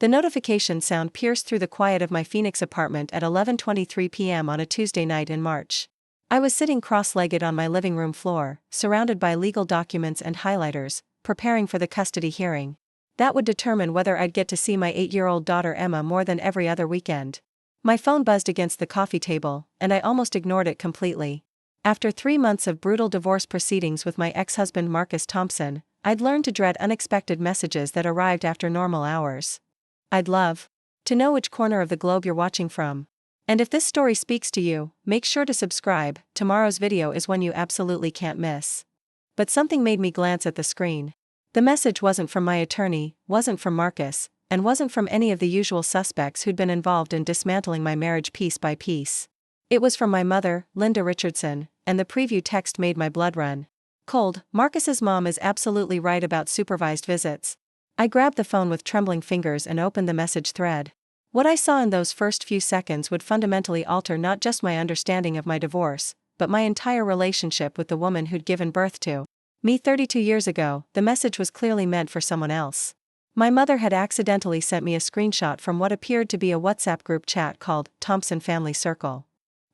The notification sound pierced through the quiet of my Phoenix apartment at 11:23 p.m. on a Tuesday night in March. I was sitting cross-legged on my living room floor, surrounded by legal documents and highlighters, preparing for the custody hearing. That would determine whether I'd get to see my 8-year-old daughter Emma more than every other weekend. My phone buzzed against the coffee table, and I almost ignored it completely. After 3 months of brutal divorce proceedings with my ex-husband Marcus Thompson, I'd learned to dread unexpected messages that arrived after normal hours. I'd love to know which corner of the globe you're watching from. And if this story speaks to you, make sure to subscribe. Tomorrow's video is one you absolutely can't miss. But something made me glance at the screen. The message wasn't from my attorney, wasn't from Marcus, and wasn't from any of the usual suspects who'd been involved in dismantling my marriage piece by piece. It was from my mother, Linda Richardson, and the preview text made my blood run cold. Marcus's mom is absolutely right about supervised visits. I grabbed the phone with trembling fingers and opened the message thread. What I saw in those first few seconds would fundamentally alter not just my understanding of my divorce, but my entire relationship with the woman who'd given birth to me 32 years ago. The message was clearly meant for someone else. My mother had accidentally sent me a screenshot from what appeared to be a WhatsApp group chat called Thompson Family Circle.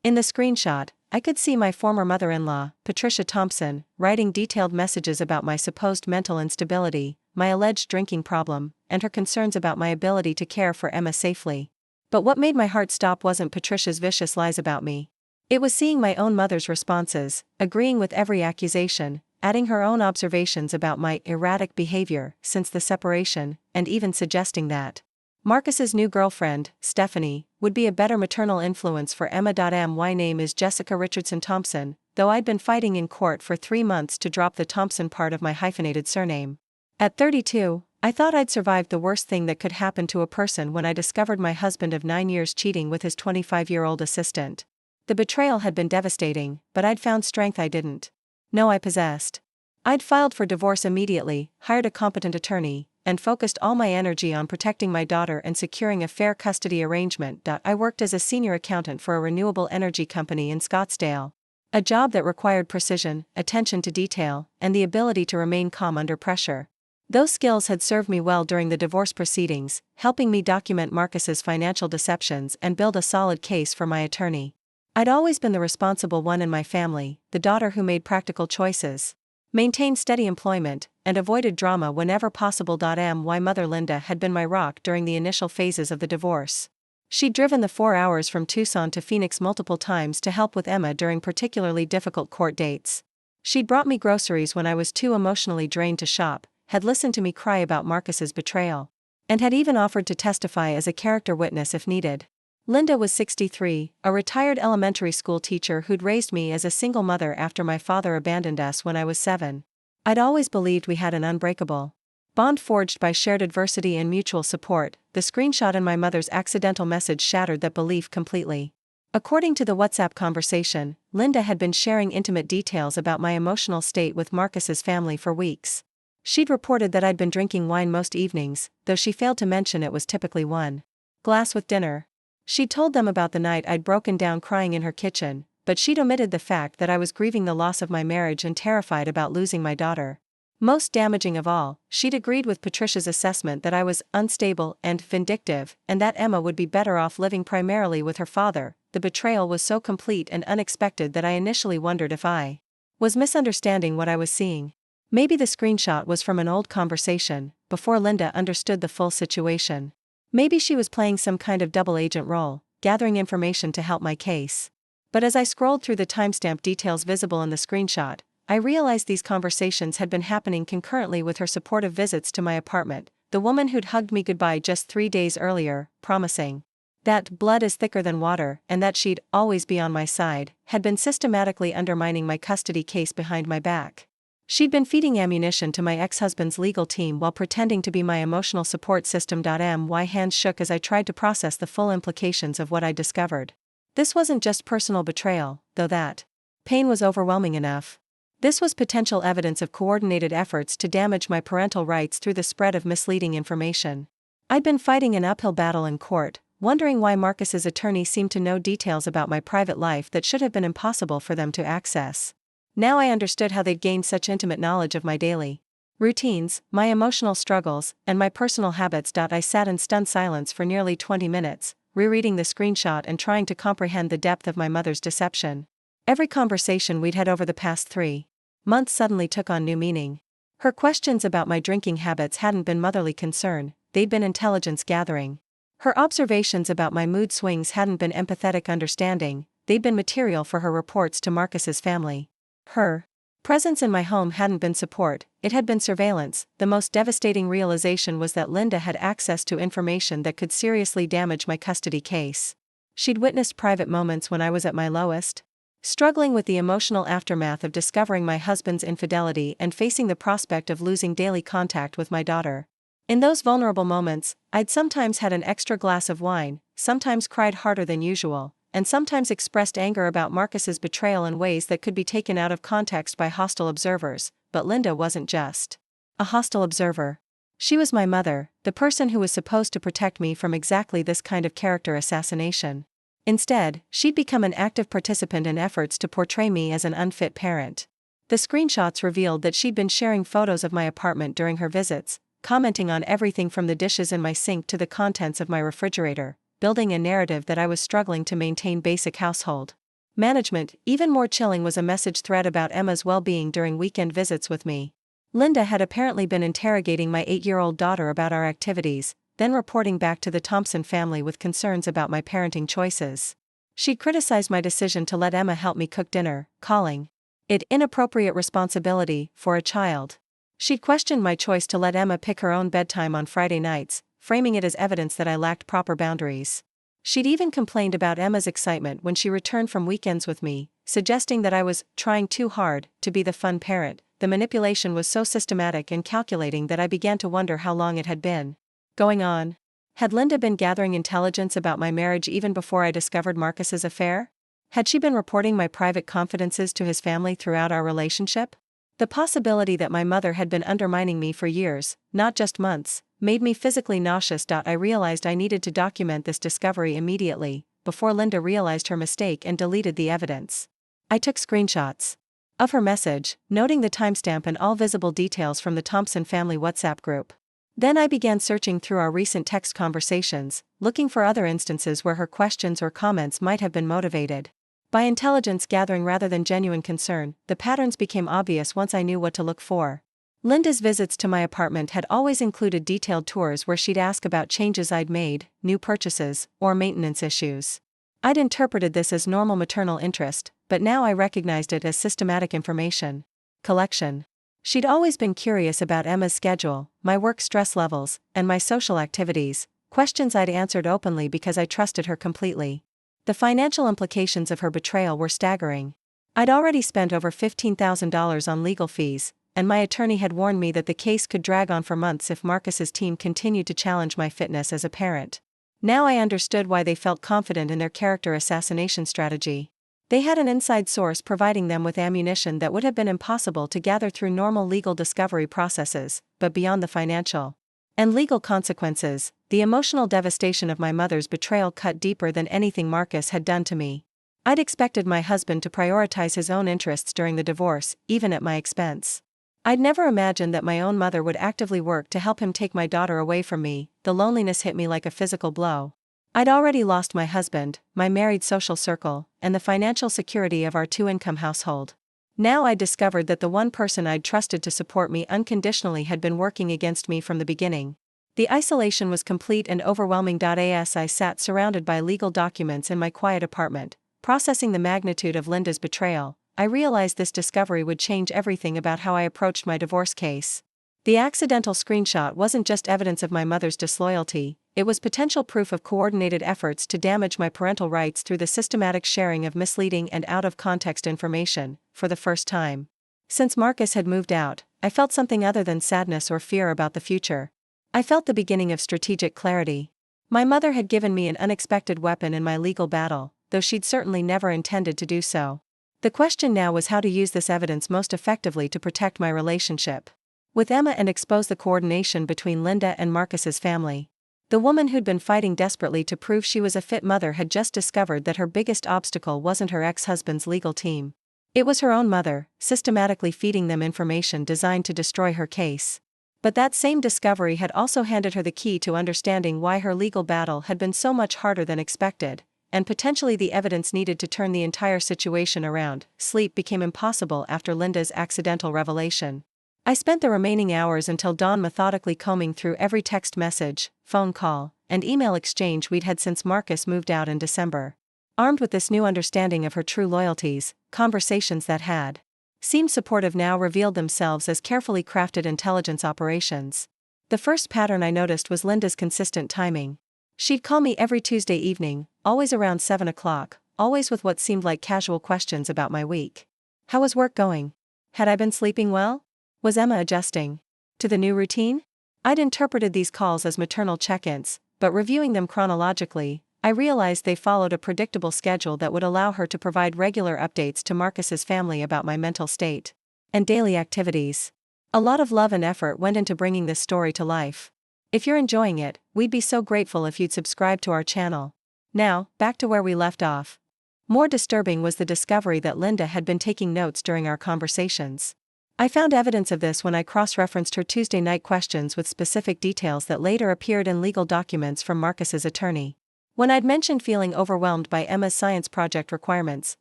In the screenshot, I could see my former mother-in-law, Patricia Thompson, writing detailed messages about my supposed mental instability, my alleged drinking problem, and her concerns about my ability to care for Emma safely. But what made my heart stop wasn't Patricia's vicious lies about me. It was seeing my own mother's responses, agreeing with every accusation, adding her own observations about my erratic behavior since the separation, and even suggesting that Marcus's new girlfriend, Stephanie, would be a better maternal influence for Emma. My name is Jessica Richardson Thompson, though I'd been fighting in court for 3 months to drop the Thompson part of my hyphenated surname. At 32, I thought I'd survived the worst thing that could happen to a person when I discovered my husband of 9 years cheating with his 25-year-old assistant. The betrayal had been devastating, but I'd found strength I didn't know I possessed. I'd filed for divorce immediately, hired a competent attorney, and focused all my energy on protecting my daughter and securing a fair custody arrangement. I worked as a senior accountant for a renewable energy company in Scottsdale, a job that required precision, attention to detail, and the ability to remain calm under pressure. Those skills had served me well during the divorce proceedings, helping me document Marcus's financial deceptions and build a solid case for my attorney. I'd always been the responsible one in my family, the daughter who made practical choices, maintained steady employment, and avoided drama whenever possible. My mother Linda had been my rock during the initial phases of the divorce. She'd driven the 4 hours from Tucson to Phoenix multiple times to help with Emma during particularly difficult court dates. She'd brought me groceries when I was too emotionally drained to shop, had listened to me cry about Marcus's betrayal, and had even offered to testify as a character witness if needed. Linda was 63, a retired elementary school teacher who'd raised me as a single mother after my father abandoned us when I was 7. I'd always believed we had an unbreakable bond forged by shared adversity and mutual support. The screenshot in my mother's accidental message shattered that belief completely. According to the WhatsApp conversation, Linda had been sharing intimate details about my emotional state with Marcus's family for weeks. She'd reported that I'd been drinking wine most evenings, though she failed to mention it was typically 1 glass with dinner. She'd told them about the night I'd broken down crying in her kitchen, but she'd omitted the fact that I was grieving the loss of my marriage and terrified about losing my daughter. Most damaging of all, she'd agreed with Patricia's assessment that I was unstable and vindictive, and that Emma would be better off living primarily with her father. The betrayal was so complete and unexpected that I initially wondered if I was misunderstanding what I was seeing. Maybe the screenshot was from an old conversation, before Linda understood the full situation. Maybe she was playing some kind of double agent role, gathering information to help my case. But as I scrolled through the timestamp details visible in the screenshot, I realized these conversations had been happening concurrently with her supportive visits to my apartment, the woman who'd hugged me goodbye just 3 days earlier, promising that blood is thicker than water and that she'd always be on my side, had been systematically undermining my custody case behind my back. She'd been feeding ammunition to my ex-husband's legal team while pretending to be my emotional support system. My hands shook as I tried to process the full implications of what I discovered. This wasn't just personal betrayal, though that pain was overwhelming enough. This was potential evidence of coordinated efforts to damage my parental rights through the spread of misleading information. I'd been fighting an uphill battle in court, wondering why Marcus's attorney seemed to know details about my private life that should have been impossible for them to access. Now I understood how they'd gained such intimate knowledge of my daily routines, my emotional struggles, and my personal habits. I sat in stunned silence for nearly 20 minutes, rereading the screenshot and trying to comprehend the depth of my mother's deception. Every conversation we'd had over the past 3 months suddenly took on new meaning. Her questions about my drinking habits hadn't been motherly concern, they'd been intelligence gathering. Her observations about my mood swings hadn't been empathetic understanding, they'd been material for her reports to Marcus's family. Her presence in my home hadn't been support, it had been surveillance. The most devastating realization was that Linda had access to information that could seriously damage my custody case. She'd witnessed private moments when I was at my lowest, struggling with the emotional aftermath of discovering my husband's infidelity and facing the prospect of losing daily contact with my daughter. In those vulnerable moments, I'd sometimes had an extra glass of wine, sometimes cried harder than usual, and sometimes expressed anger about Marcus's betrayal in ways that could be taken out of context by hostile observers. But Linda wasn't just a hostile observer. She was my mother, the person who was supposed to protect me from exactly this kind of character assassination. Instead, she'd become an active participant in efforts to portray me as an unfit parent. The screenshots revealed that she'd been sharing photos of my apartment during her visits, commenting on everything from the dishes in my sink to the contents of my refrigerator, building a narrative that I was struggling to maintain basic household management. Even more chilling was a message thread about Emma's well-being during weekend visits with me. Linda had apparently been interrogating my 8-year-old daughter about our activities, then reporting back to the Thompson family with concerns about my parenting choices. She'd criticized my decision to let Emma help me cook dinner, calling it inappropriate responsibility for a child. She'd questioned my choice to let Emma pick her own bedtime on Friday nights, framing it as evidence that I lacked proper boundaries. She'd even complained about Emma's excitement when she returned from weekends with me, suggesting that I was trying too hard to be the fun parent. The manipulation was so systematic and calculating that I began to wonder how long it had been going on. Had Linda been gathering intelligence about my marriage even before I discovered Marcus's affair? Had she been reporting my private confidences to his family throughout our relationship? The possibility that my mother had been undermining me for years, not just months, made me physically nauseous. I realized I needed to document this discovery immediately, before Linda realized her mistake and deleted the evidence. I took screenshots of her message, noting the timestamp and all visible details from the Thompson family WhatsApp group. Then I began searching through our recent text conversations, looking for other instances where her questions or comments might have been motivated by intelligence gathering rather than genuine concern. The patterns became obvious once I knew what to look for. Linda's visits to my apartment had always included detailed tours where she'd ask about changes I'd made, new purchases, or maintenance issues. I'd interpreted this as normal maternal interest, but now I recognized it as systematic information collection. She'd always been curious about Emma's schedule, my work stress levels, and my social activities, questions I'd answered openly because I trusted her completely. The financial implications of her betrayal were staggering. I'd already spent over $15,000 on legal fees, and my attorney had warned me that the case could drag on for months if Marcus's team continued to challenge my fitness as a parent. Now I understood why they felt confident in their character assassination strategy. They had an inside source providing them with ammunition that would have been impossible to gather through normal legal discovery processes. But beyond the financial and legal consequences, the emotional devastation of my mother's betrayal cut deeper than anything Marcus had done to me. I'd expected my husband to prioritize his own interests during the divorce, even at my expense. I'd never imagined that my own mother would actively work to help him take my daughter away from me. The loneliness hit me like a physical blow. I'd already lost my husband, my married social circle, and the financial security of our two-income household. Now I discovered that the one person I'd trusted to support me unconditionally had been working against me from the beginning. The isolation was complete and overwhelming. As I sat surrounded by legal documents in my quiet apartment, processing the magnitude of Linda's betrayal, I realized this discovery would change everything about how I approached my divorce case. The accidental screenshot wasn't just evidence of my mother's disloyalty, it was potential proof of coordinated efforts to damage my parental rights through the systematic sharing of misleading and out-of-context information. For the first time since Marcus had moved out, I felt something other than sadness or fear about the future. I felt the beginning of strategic clarity. My mother had given me an unexpected weapon in my legal battle, though she'd certainly never intended to do so. The question now was how to use this evidence most effectively to protect my relationship with Emma and expose the coordination between Linda and Marcus's family. The woman who'd been fighting desperately to prove she was a fit mother had just discovered that her biggest obstacle wasn't her ex-husband's legal team. It was her own mother, systematically feeding them information designed to destroy her case. But that same discovery had also handed her the key to understanding why her legal battle had been so much harder than expected, and potentially the evidence needed to turn the entire situation around. Sleep became impossible after Linda's accidental revelation. I spent the remaining hours until dawn methodically combing through every text message, phone call, and email exchange we'd had since Marcus moved out in December. Armed with this new understanding of her true loyalties, conversations that had seemed supportive now revealed themselves as carefully crafted intelligence operations. The first pattern I noticed was Linda's consistent timing. She'd call me every Tuesday evening, always around 7 o'clock, always with what seemed like casual questions about my week. How was work going? Had I been sleeping well? Was Emma adjusting to the new routine? I'd interpreted these calls as maternal check-ins, but reviewing them chronologically, I realized they followed a predictable schedule that would allow her to provide regular updates to Marcus's family about my mental state and daily activities. A lot of love and effort went into bringing this story to life. If you're enjoying it, we'd be so grateful if you'd subscribe to our channel. Now, back to where we left off. More disturbing was the discovery that Linda had been taking notes during our conversations. I found evidence of this when I cross-referenced her Tuesday night questions with specific details that later appeared in legal documents from Marcus's attorney. When I'd mentioned feeling overwhelmed by Emma's science project requirements,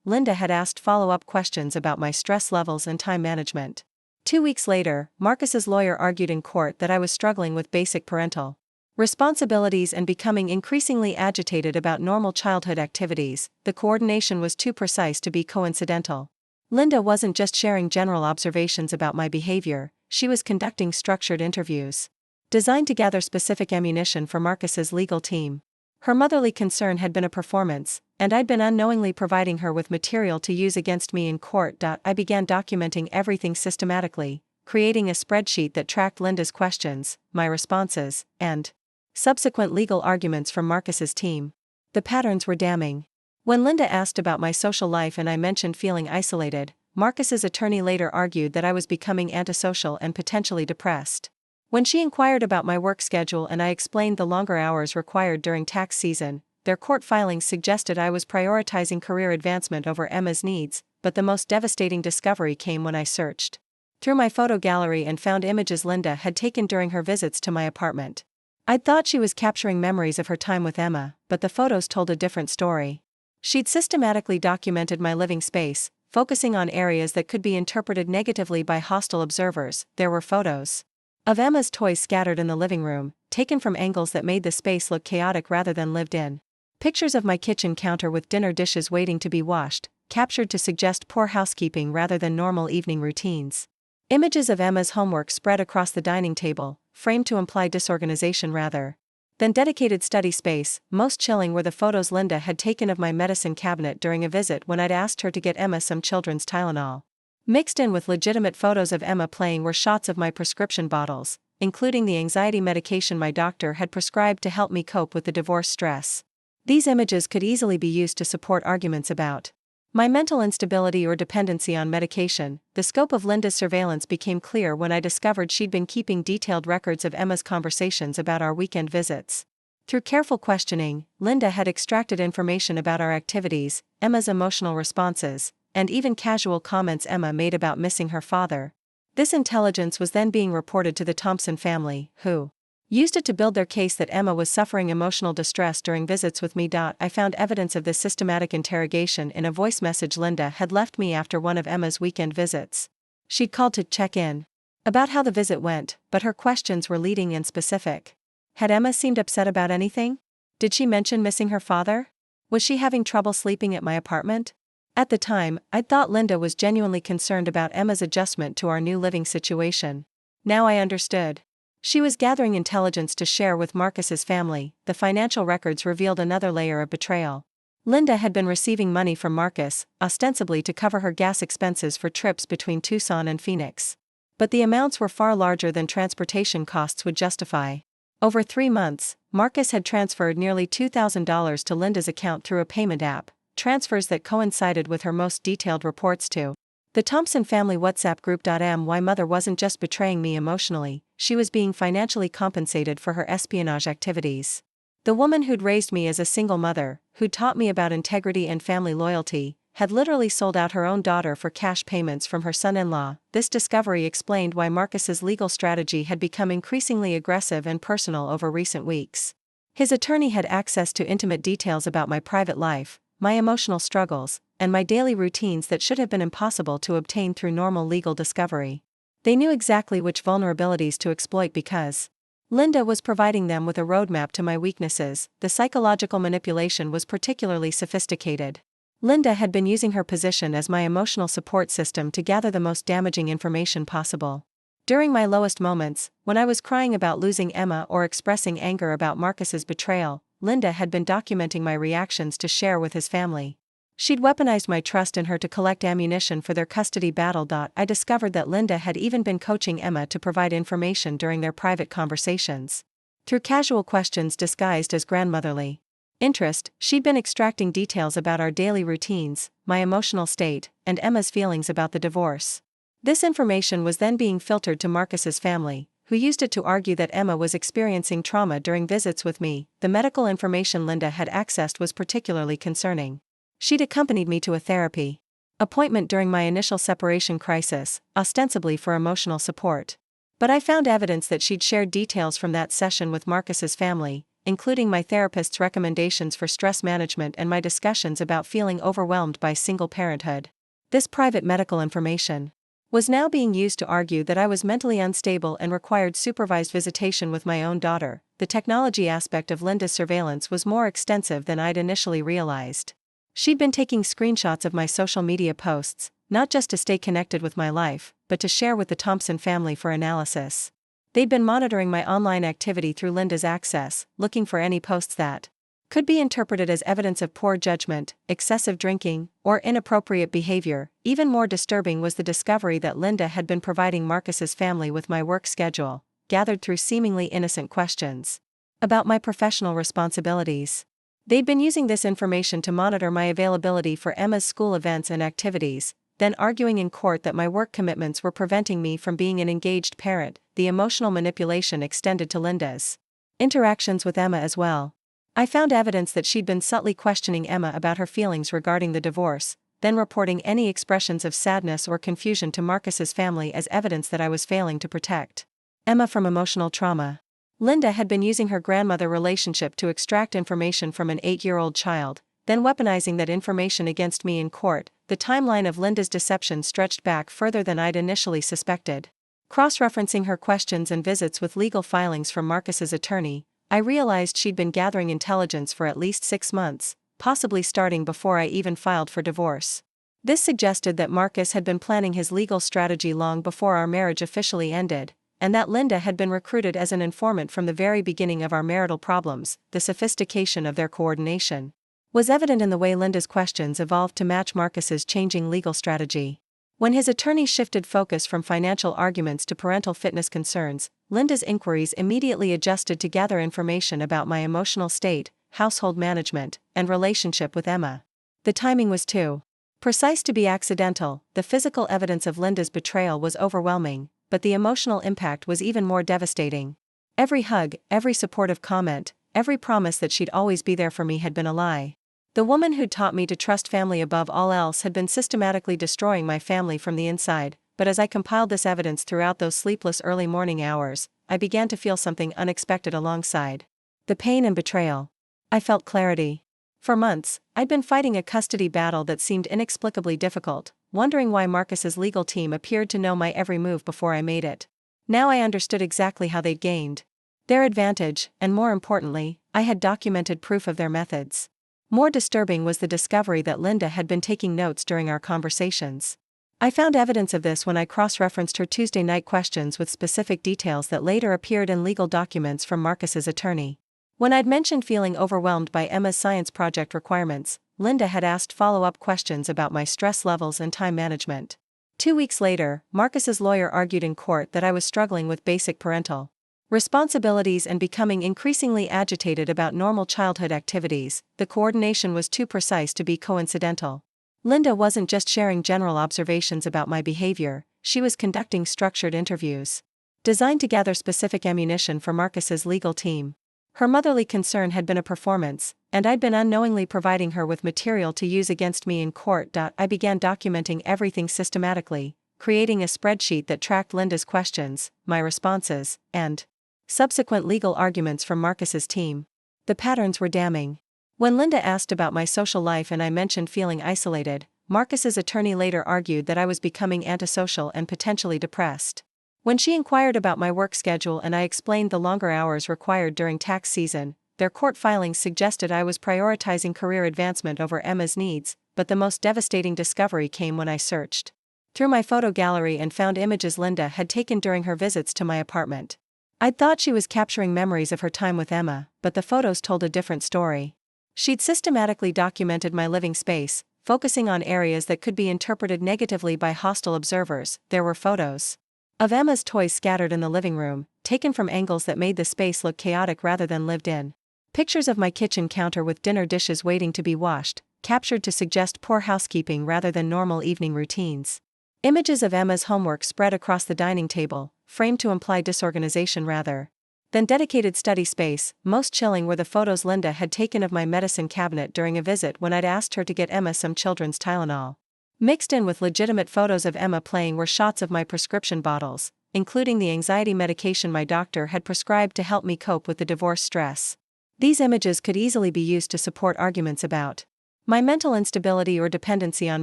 Linda had asked follow-up questions about my stress levels and time management. 2 weeks later, Marcus's lawyer argued in court that I was struggling with basic parental responsibilities and becoming increasingly agitated about normal childhood activities. The coordination was too precise to be coincidental. Linda wasn't just sharing general observations about my behavior, she was conducting structured interviews designed to gather specific ammunition for Marcus's legal team. Her motherly concern had been a performance, and I'd been unknowingly providing her with material to use against me in court. I began documenting everything systematically, creating a spreadsheet that tracked Linda's questions, my responses, and subsequent legal arguments from Marcus's team. The patterns were damning. When Linda asked about my social life and I mentioned feeling isolated, Marcus's attorney later argued that I was becoming antisocial and potentially depressed. When she inquired about my work schedule and I explained the longer hours required during tax season, their court filings suggested I was prioritizing career advancement over Emma's needs, but the most devastating discovery came when I searched through my photo gallery and found images Linda had taken during her visits to my apartment. I'd thought she was capturing memories of her time with Emma, but the photos told a different story. She'd systematically documented my living space, focusing on areas that could be interpreted negatively by hostile observers. There were photos of Emma's toys scattered in the living room, taken from angles that made the space look chaotic rather than lived in. Pictures of my kitchen counter with dinner dishes waiting to be washed, captured to suggest poor housekeeping rather than normal evening routines. Images of Emma's homework spread across the dining table, framed to imply disorganization rather than dedicated study space. Most chilling were the photos Linda had taken of my medicine cabinet during a visit when I'd asked her to get Emma some children's Tylenol. Mixed in with legitimate photos of Emma playing were shots of my prescription bottles, including the anxiety medication my doctor had prescribed to help me cope with the divorce stress. These images could easily be used to support arguments about my mental instability or dependency on medication. The scope of Linda's surveillance became clear when I discovered she'd been keeping detailed records of Emma's conversations about our weekend visits. Through careful questioning, Linda had extracted information about our activities, Emma's emotional responses, and even casual comments Emma made about missing her father. This intelligence was then being reported to the Thompson family, who used it to build their case that Emma was suffering emotional distress during visits with me. I found evidence of this systematic interrogation in a voice message Linda had left me after one of Emma's weekend visits. She'd called to check in about how the visit went, but her questions were leading and specific. Had Emma seemed upset about anything? Did she mention missing her father? Was she having trouble sleeping at my apartment? At the time, I'd thought Linda was genuinely concerned about Emma's adjustment to our new living situation. Now I understood. She was gathering intelligence to share with Marcus's family. The financial records revealed another layer of betrayal. Linda had been receiving money from Marcus, ostensibly to cover her gas expenses for trips between Tucson and Phoenix. But the amounts were far larger than transportation costs would justify. Over 3 months, Marcus had transferred nearly $2,000 to Linda's account through a payment app, transfers that coincided with her most detailed reports to the Thompson family WhatsApp group. My mother wasn't just betraying me emotionally, she was being financially compensated for her espionage activities. The woman who'd raised me as a single mother, who'd taught me about integrity and family loyalty, had literally sold out her own daughter for cash payments from her son-in-law. This discovery explained why Marcus's legal strategy had become increasingly aggressive and personal over recent weeks. His attorney had access to intimate details about my private life, my emotional struggles, and my daily routines that should have been impossible to obtain through normal legal discovery. They knew exactly which vulnerabilities to exploit because Linda was providing them with a roadmap to my weaknesses. The psychological manipulation was particularly sophisticated. Linda had been using her position as my emotional support system to gather the most damaging information possible. During my lowest moments, when I was crying about losing Emma or expressing anger about Marcus's betrayal, Linda had been documenting my reactions to share with his family. She'd weaponized my trust in her to collect ammunition for their custody battle. I discovered that Linda had even been coaching Emma to provide information during their private conversations. Through casual questions disguised as grandmotherly interest, she'd been extracting details about our daily routines, my emotional state, and Emma's feelings about the divorce. This information was then being filtered to Marcus's family, who used it to argue that Emma was experiencing trauma during visits with me. The medical information Linda had accessed was particularly concerning. She'd accompanied me to a therapy appointment during my initial separation crisis, ostensibly for emotional support. But I found evidence that she'd shared details from that session with Marcus's family, including my therapist's recommendations for stress management and my discussions about feeling overwhelmed by single parenthood. This private medical information was now being used to argue that I was mentally unstable and required supervised visitation with my own daughter. The technology aspect of Linda's surveillance was more extensive than I'd initially realized. She'd been taking screenshots of my social media posts, not just to stay connected with my life, but to share with the Thompson family for analysis. They'd been monitoring my online activity through Linda's access, looking for any posts that could be interpreted as evidence of poor judgment, excessive drinking, or inappropriate behavior. Even more disturbing was the discovery that Linda had been providing Marcus's family with my work schedule, gathered through seemingly innocent questions about my professional responsibilities. They'd been using this information to monitor my availability for Emma's school events and activities, then arguing in court that my work commitments were preventing me from being an engaged parent. The emotional manipulation extended to Linda's interactions with Emma as well. I found evidence that she'd been subtly questioning Emma about her feelings regarding the divorce, then reporting any expressions of sadness or confusion to Marcus's family as evidence that I was failing to protect Emma from emotional trauma. Linda had been using her grandmother relationship to extract information from an 8-year-old child, then weaponizing that information against me in court. The timeline of Linda's deception stretched back further than I'd initially suspected. Cross-referencing her questions and visits with legal filings from Marcus's attorney, I realized she'd been gathering intelligence for at least 6 months, possibly starting before I even filed for divorce. This suggested that Marcus had been planning his legal strategy long before our marriage officially ended, and that Linda had been recruited as an informant from the very beginning of our marital problems. The sophistication of their coordination was evident in the way Linda's questions evolved to match Marcus's changing legal strategy. When his attorney shifted focus from financial arguments to parental fitness concerns, Linda's inquiries immediately adjusted to gather information about my emotional state, household management, and relationship with Emma. The timing was too precise to be accidental. The physical evidence of Linda's betrayal was overwhelming, but the emotional impact was even more devastating. Every hug, every supportive comment, every promise that she'd always be there for me had been a lie. The woman who'd taught me to trust family above all else had been systematically destroying my family from the inside. But as I compiled this evidence throughout those sleepless early morning hours, I began to feel something unexpected alongside the pain and betrayal. I felt clarity. For months, I'd been fighting a custody battle that seemed inexplicably difficult, wondering why Marcus's legal team appeared to know my every move before I made it. Now I understood exactly how they'd gained their advantage, and more importantly, I had documented proof of their methods. More disturbing was the discovery that Linda had been taking notes during our conversations. I found evidence of this when I cross-referenced her Tuesday night questions with specific details that later appeared in legal documents from Marcus's attorney. When I'd mentioned feeling overwhelmed by Emma's science project requirements, Linda had asked follow-up questions about my stress levels and time management. 2 weeks later, Marcus's lawyer argued in court that I was struggling with basic parental responsibilities and becoming increasingly agitated about normal childhood activities. The coordination was too precise to be coincidental. Linda wasn't just sharing general observations about my behavior, she was conducting structured interviews designed to gather specific ammunition for Marcus's legal team. Her motherly concern had been a performance, and I'd been unknowingly providing her with material to use against me in court. I began documenting everything systematically, creating a spreadsheet that tracked Linda's questions, my responses, and subsequent legal arguments from Marcus's team. The patterns were damning. When Linda asked about my social life and I mentioned feeling isolated, Marcus's attorney later argued that I was becoming antisocial and potentially depressed. When she inquired about my work schedule and I explained the longer hours required during tax season, their court filings suggested I was prioritizing career advancement over Emma's needs, but the most devastating discovery came when I searched through my photo gallery and found images Linda had taken during her visits to my apartment. I'd thought she was capturing memories of her time with Emma, but the photos told a different story. She'd systematically documented my living space, focusing on areas that could be interpreted negatively by hostile observers. There were photos of Emma's toys scattered in the living room, taken from angles that made the space look chaotic rather than lived in. Pictures of my kitchen counter with dinner dishes waiting to be washed, captured to suggest poor housekeeping rather than normal evening routines. Images of Emma's homework spread across the dining table, framed to imply disorganization rather than dedicated study space. Most chilling were the photos Linda had taken of my medicine cabinet during a visit when I'd asked her to get Emma some children's Tylenol. Mixed in with legitimate photos of Emma playing were shots of my prescription bottles, including the anxiety medication my doctor had prescribed to help me cope with the divorce stress. These images could easily be used to support arguments about my mental instability or dependency on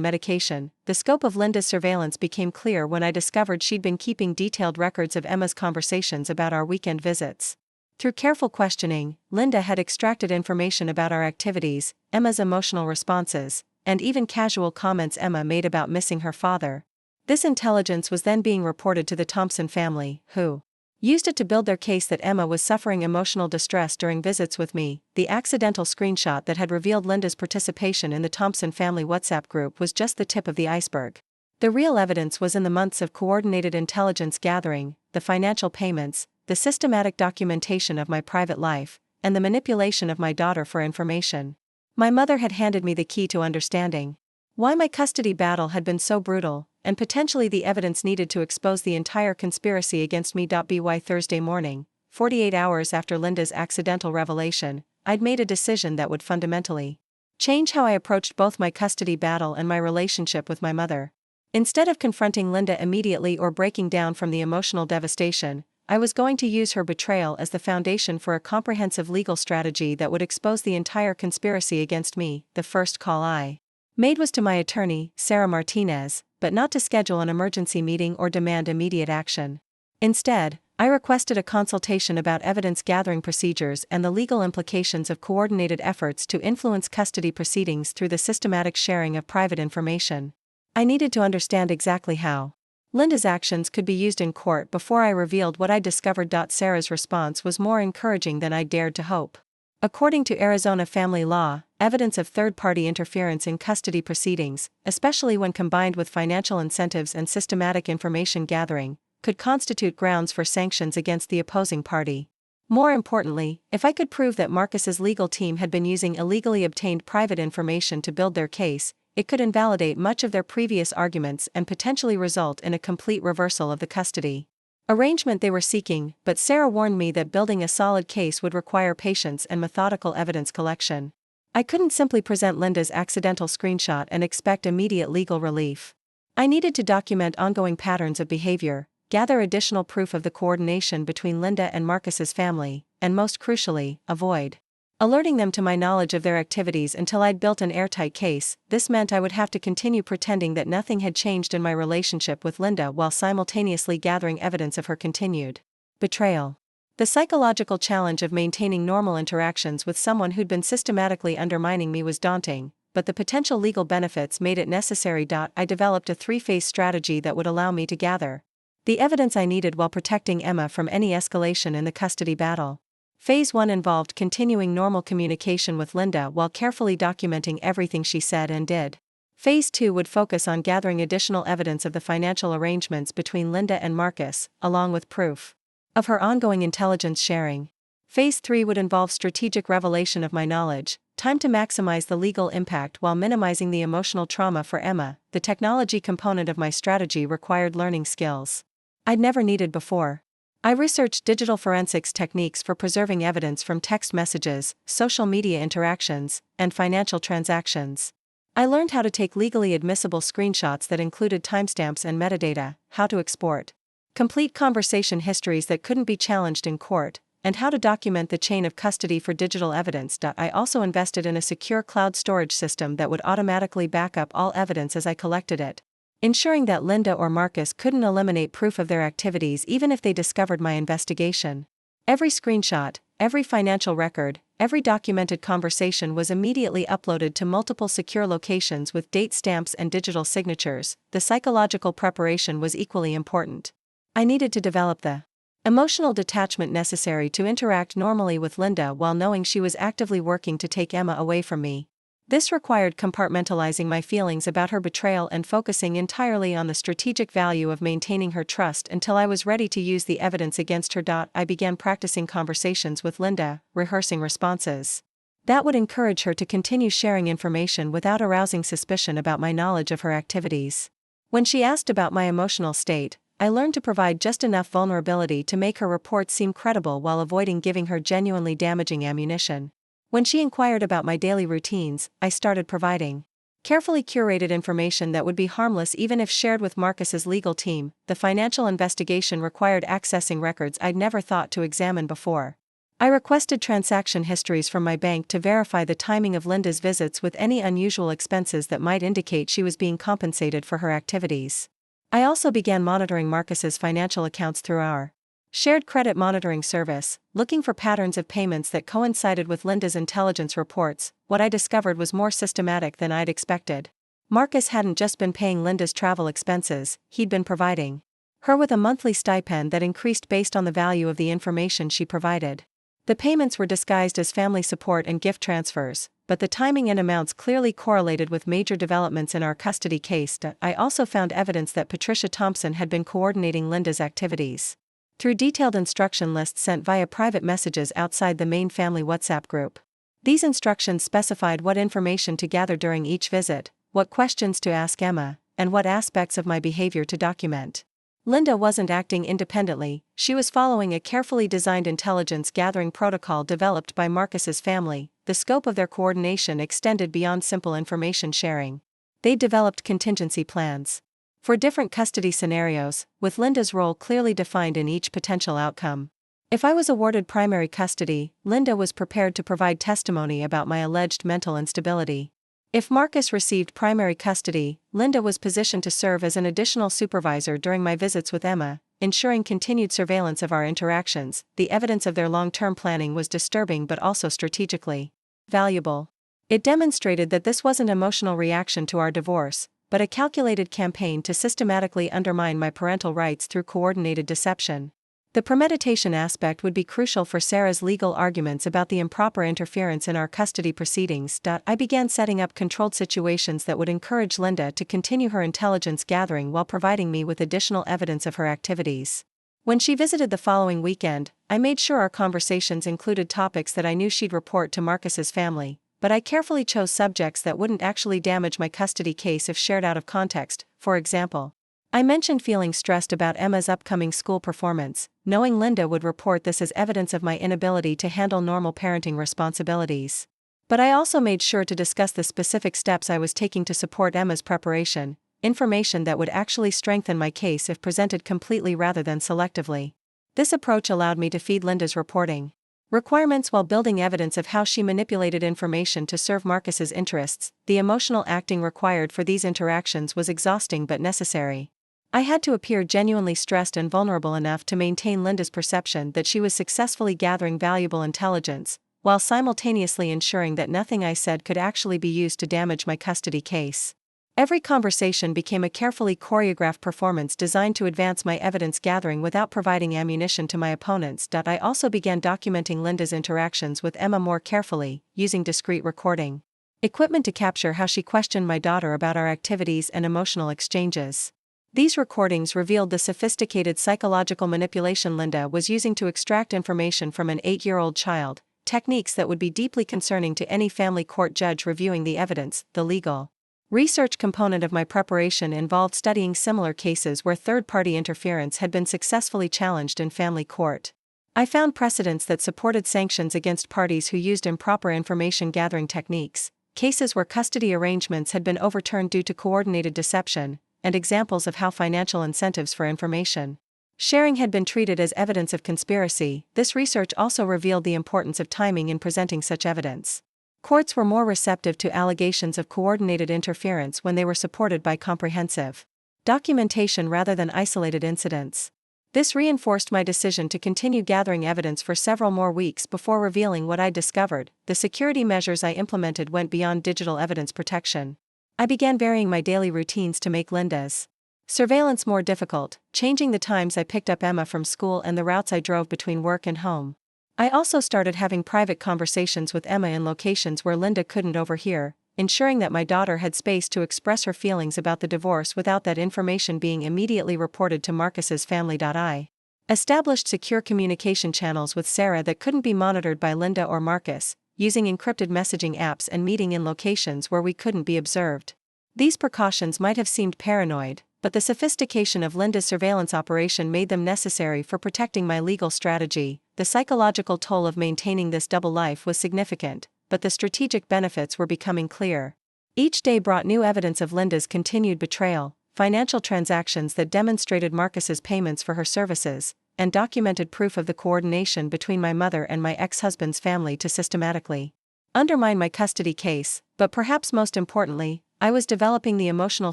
medication. The scope of Linda's surveillance became clear when I discovered she'd been keeping detailed records of Emma's conversations about our weekend visits. Through careful questioning, Linda had extracted information about our activities, Emma's emotional responses, and even casual comments Emma made about missing her father. This intelligence was then being reported to the Thompson family, who used it to build their case that Emma was suffering emotional distress during visits with me. The accidental screenshot that had revealed Linda's participation in the Thompson family WhatsApp group was just the tip of the iceberg. The real evidence was in the months of coordinated intelligence gathering, the financial payments, the systematic documentation of my private life, and the manipulation of my daughter for information. My mother had handed me the key to understanding why my custody battle had been so brutal, and potentially the evidence needed to expose the entire conspiracy against me. By Thursday morning, 48 hours after Linda's accidental revelation, I'd made a decision that would fundamentally change how I approached both my custody battle and my relationship with my mother. Instead of confronting Linda immediately or breaking down from the emotional devastation, I was going to use her betrayal as the foundation for a comprehensive legal strategy that would expose the entire conspiracy against me. The first call I made was to my attorney, Sarah Martinez, but not to schedule an emergency meeting or demand immediate action. Instead, I requested a consultation about evidence-gathering procedures and the legal implications of coordinated efforts to influence custody proceedings through the systematic sharing of private information. I needed to understand exactly how Linda's actions could be used in court before I revealed what I discovered. Sarah's response was more encouraging than I dared to hope. According to Arizona family law, evidence of third-party interference in custody proceedings, especially when combined with financial incentives and systematic information gathering, could constitute grounds for sanctions against the opposing party. More importantly, if I could prove that Marcus's legal team had been using illegally obtained private information to build their case, it could invalidate much of their previous arguments and potentially result in a complete reversal of the custody arrangement they were seeking. But Sarah warned me that building a solid case would require patience and methodical evidence collection. I couldn't simply present Linda's accidental screenshot and expect immediate legal relief. I needed to document ongoing patterns of behavior, gather additional proof of the coordination between Linda and Marcus's family, and most crucially, avoid alerting them to my knowledge of their activities until I'd built an airtight case. This meant I would have to continue pretending that nothing had changed in my relationship with Linda while simultaneously gathering evidence of her continued betrayal. The psychological challenge of maintaining normal interactions with someone who'd been systematically undermining me was daunting, but the potential legal benefits made it necessary. I developed a three-phase strategy that would allow me to gather the evidence I needed while protecting Emma from any escalation in the custody battle. Phase 1 involved continuing normal communication with Linda while carefully documenting everything she said and did. Phase 2 would focus on gathering additional evidence of the financial arrangements between Linda and Marcus, along with proof of her ongoing intelligence sharing. Phase 3 would involve strategic revelation of my knowledge, time to maximize the legal impact while minimizing the emotional trauma for Emma. The technology component of my strategy required learning skills I'd never needed before. I researched digital forensics techniques for preserving evidence from text messages, social media interactions, and financial transactions. I learned how to take legally admissible screenshots that included timestamps and metadata, how to export complete conversation histories that couldn't be challenged in court, and how to document the chain of custody for digital evidence. I also invested in a secure cloud storage system that would automatically back up all evidence as I collected it, ensuring that Linda or Marcus couldn't eliminate proof of their activities even if they discovered my investigation. Every screenshot, every financial record, every documented conversation was immediately uploaded to multiple secure locations with date stamps and digital signatures. The psychological preparation was equally important. I needed to develop the emotional detachment necessary to interact normally with Linda while knowing she was actively working to take Emma away from me. This required compartmentalizing my feelings about her betrayal and focusing entirely on the strategic value of maintaining her trust until I was ready to use the evidence against her. I began practicing conversations with Linda, rehearsing responses that would encourage her to continue sharing information without arousing suspicion about my knowledge of her activities. When she asked about my emotional state, I learned to provide just enough vulnerability to make her report seem credible while avoiding giving her genuinely damaging ammunition. When she inquired about my daily routines, I started providing carefully curated information that would be harmless even if shared with Marcus's legal team. The financial investigation required accessing records I'd never thought to examine before. I requested transaction histories from my bank to verify the timing of Linda's visits with any unusual expenses that might indicate she was being compensated for her activities. I also began monitoring Marcus's financial accounts through our shared credit monitoring service, looking for patterns of payments that coincided with Linda's intelligence reports. What I discovered was more systematic than I'd expected. Marcus hadn't just been paying Linda's travel expenses, he'd been providing her with a monthly stipend that increased based on the value of the information she provided. The payments were disguised as family support and gift transfers, but the timing and amounts clearly correlated with major developments in our custody case. I also found evidence that Patricia Thompson had been coordinating Linda's activities through detailed instruction lists sent via private messages outside the main family WhatsApp group. These instructions specified what information to gather during each visit, what questions to ask Emma, and what aspects of my behavior to document. Linda wasn't acting independently, she was following a carefully designed intelligence gathering protocol developed by Marcus's family. The scope of their coordination extended beyond simple information sharing. They developed contingency plans for different custody scenarios, with Linda's role clearly defined in each potential outcome. If I was awarded primary custody, Linda was prepared to provide testimony about my alleged mental instability. If Marcus received primary custody, Linda was positioned to serve as an additional supervisor during my visits with Emma, ensuring continued surveillance of our interactions. The evidence of their long-term planning was disturbing but also strategically valuable. It demonstrated that this wasn't an emotional reaction to our divorce, but a calculated campaign to systematically undermine my parental rights through coordinated deception. The premeditation aspect would be crucial for Sarah's legal arguments about the improper interference in our custody proceedings. I began setting up controlled situations that would encourage Linda to continue her intelligence gathering while providing me with additional evidence of her activities. When she visited the following weekend, I made sure our conversations included topics that I knew she'd report to Marcus's family, but I carefully chose subjects that wouldn't actually damage my custody case if shared out of context. For example, I mentioned feeling stressed about Emma's upcoming school performance, knowing Linda would report this as evidence of my inability to handle normal parenting responsibilities. But I also made sure to discuss the specific steps I was taking to support Emma's preparation, information that would actually strengthen my case if presented completely rather than selectively. This approach allowed me to feed Linda's reporting requirements while building evidence of how she manipulated information to serve Marcus's interests. The emotional acting required for these interactions was exhausting but necessary. I had to appear genuinely stressed and vulnerable enough to maintain Linda's perception that she was successfully gathering valuable intelligence, while simultaneously ensuring that nothing I said could actually be used to damage my custody case. Every conversation became a carefully choreographed performance designed to advance my evidence gathering without providing ammunition to my opponents. I also began documenting Linda's interactions with Emma more carefully, using discrete recording equipment to capture how she questioned my daughter about our activities and emotional exchanges. These recordings revealed the sophisticated psychological manipulation Linda was using to extract information from an 8-year-old child, techniques that would be deeply concerning to any family court judge reviewing the evidence. The legal Research component of my preparation involved studying similar cases where third-party interference had been successfully challenged in family court. I found precedents that supported sanctions against parties who used improper information-gathering techniques, cases where custody arrangements had been overturned due to coordinated deception, and examples of how financial incentives for information sharing had been treated as evidence of conspiracy. This research also revealed the importance of timing in presenting such evidence. Courts were more receptive to allegations of coordinated interference when they were supported by comprehensive documentation rather than isolated incidents. This reinforced my decision to continue gathering evidence for several more weeks before revealing what I discovered. The security measures I implemented went beyond digital evidence protection. I began varying my daily routines to make Linda's surveillance more difficult, changing the times I picked up Emma from school and the routes I drove between work and home. I also started having private conversations with Emma in locations where Linda couldn't overhear, ensuring that my daughter had space to express her feelings about the divorce without that information being immediately reported to Marcus's family. I established secure communication channels with Sarah that couldn't be monitored by Linda or Marcus, using encrypted messaging apps and meeting in locations where we couldn't be observed. These precautions might have seemed paranoid, but the sophistication of Linda's surveillance operation made them necessary for protecting my legal strategy. The psychological toll of maintaining this double life was significant, but the strategic benefits were becoming clear. Each day brought new evidence of Linda's continued betrayal, financial transactions that demonstrated Marcus's payments for her services, and documented proof of the coordination between my mother and my ex-husband's family to systematically undermine my custody case. But perhaps most importantly, I was developing the emotional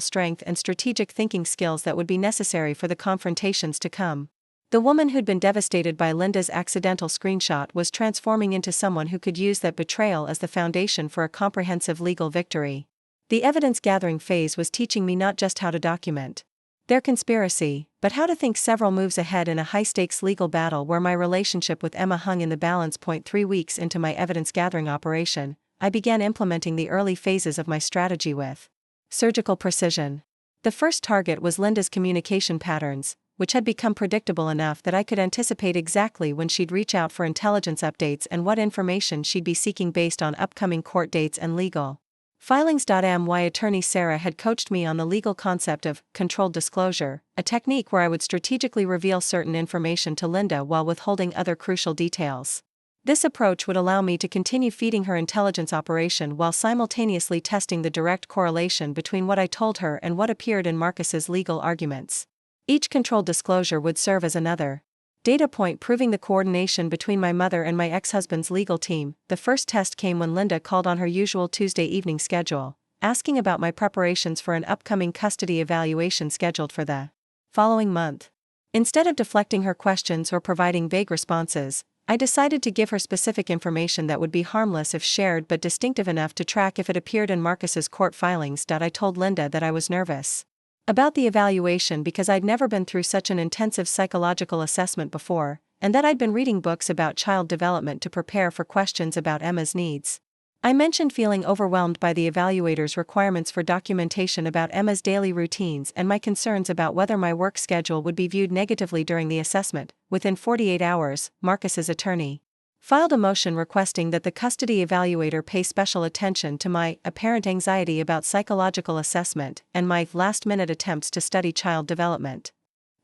strength and strategic thinking skills that would be necessary for the confrontations to come. The woman who'd been devastated by Linda's accidental screenshot was transforming into someone who could use that betrayal as the foundation for a comprehensive legal victory. The evidence-gathering phase was teaching me not just how to document their conspiracy, but how to think several moves ahead in a high-stakes legal battle where my relationship with Emma hung in the balance. 3 weeks into my evidence-gathering operation, I began implementing the early phases of my strategy with surgical precision. The first target was Linda's communication patterns, which had become predictable enough that I could anticipate exactly when she'd reach out for intelligence updates and what information she'd be seeking based on upcoming court dates and legal filings. My attorney Sarah had coached me on the legal concept of controlled disclosure, a technique where I would strategically reveal certain information to Linda while withholding other crucial details. This approach would allow me to continue feeding her intelligence operation while simultaneously testing the direct correlation between what I told her and what appeared in Marcus's legal arguments. Each controlled disclosure would serve as another data point proving the coordination between my mother and my ex-husband's legal team. The first test came when Linda called on her usual Tuesday evening schedule, asking about my preparations for an upcoming custody evaluation scheduled for the following month. Instead of deflecting her questions or providing vague responses, I decided to give her specific information that would be harmless if shared but distinctive enough to track if it appeared in Marcus's court filings. I told Linda that I was nervous about the evaluation because I'd never been through such an intensive psychological assessment before, and that I'd been reading books about child development to prepare for questions about Emma's needs. I mentioned feeling overwhelmed by the evaluator's requirements for documentation about Emma's daily routines and my concerns about whether my work schedule would be viewed negatively during the assessment. Within 48 hours, Marcus's attorney filed a motion requesting that the custody evaluator pay special attention to my apparent anxiety about psychological assessment and my last-minute attempts to study child development.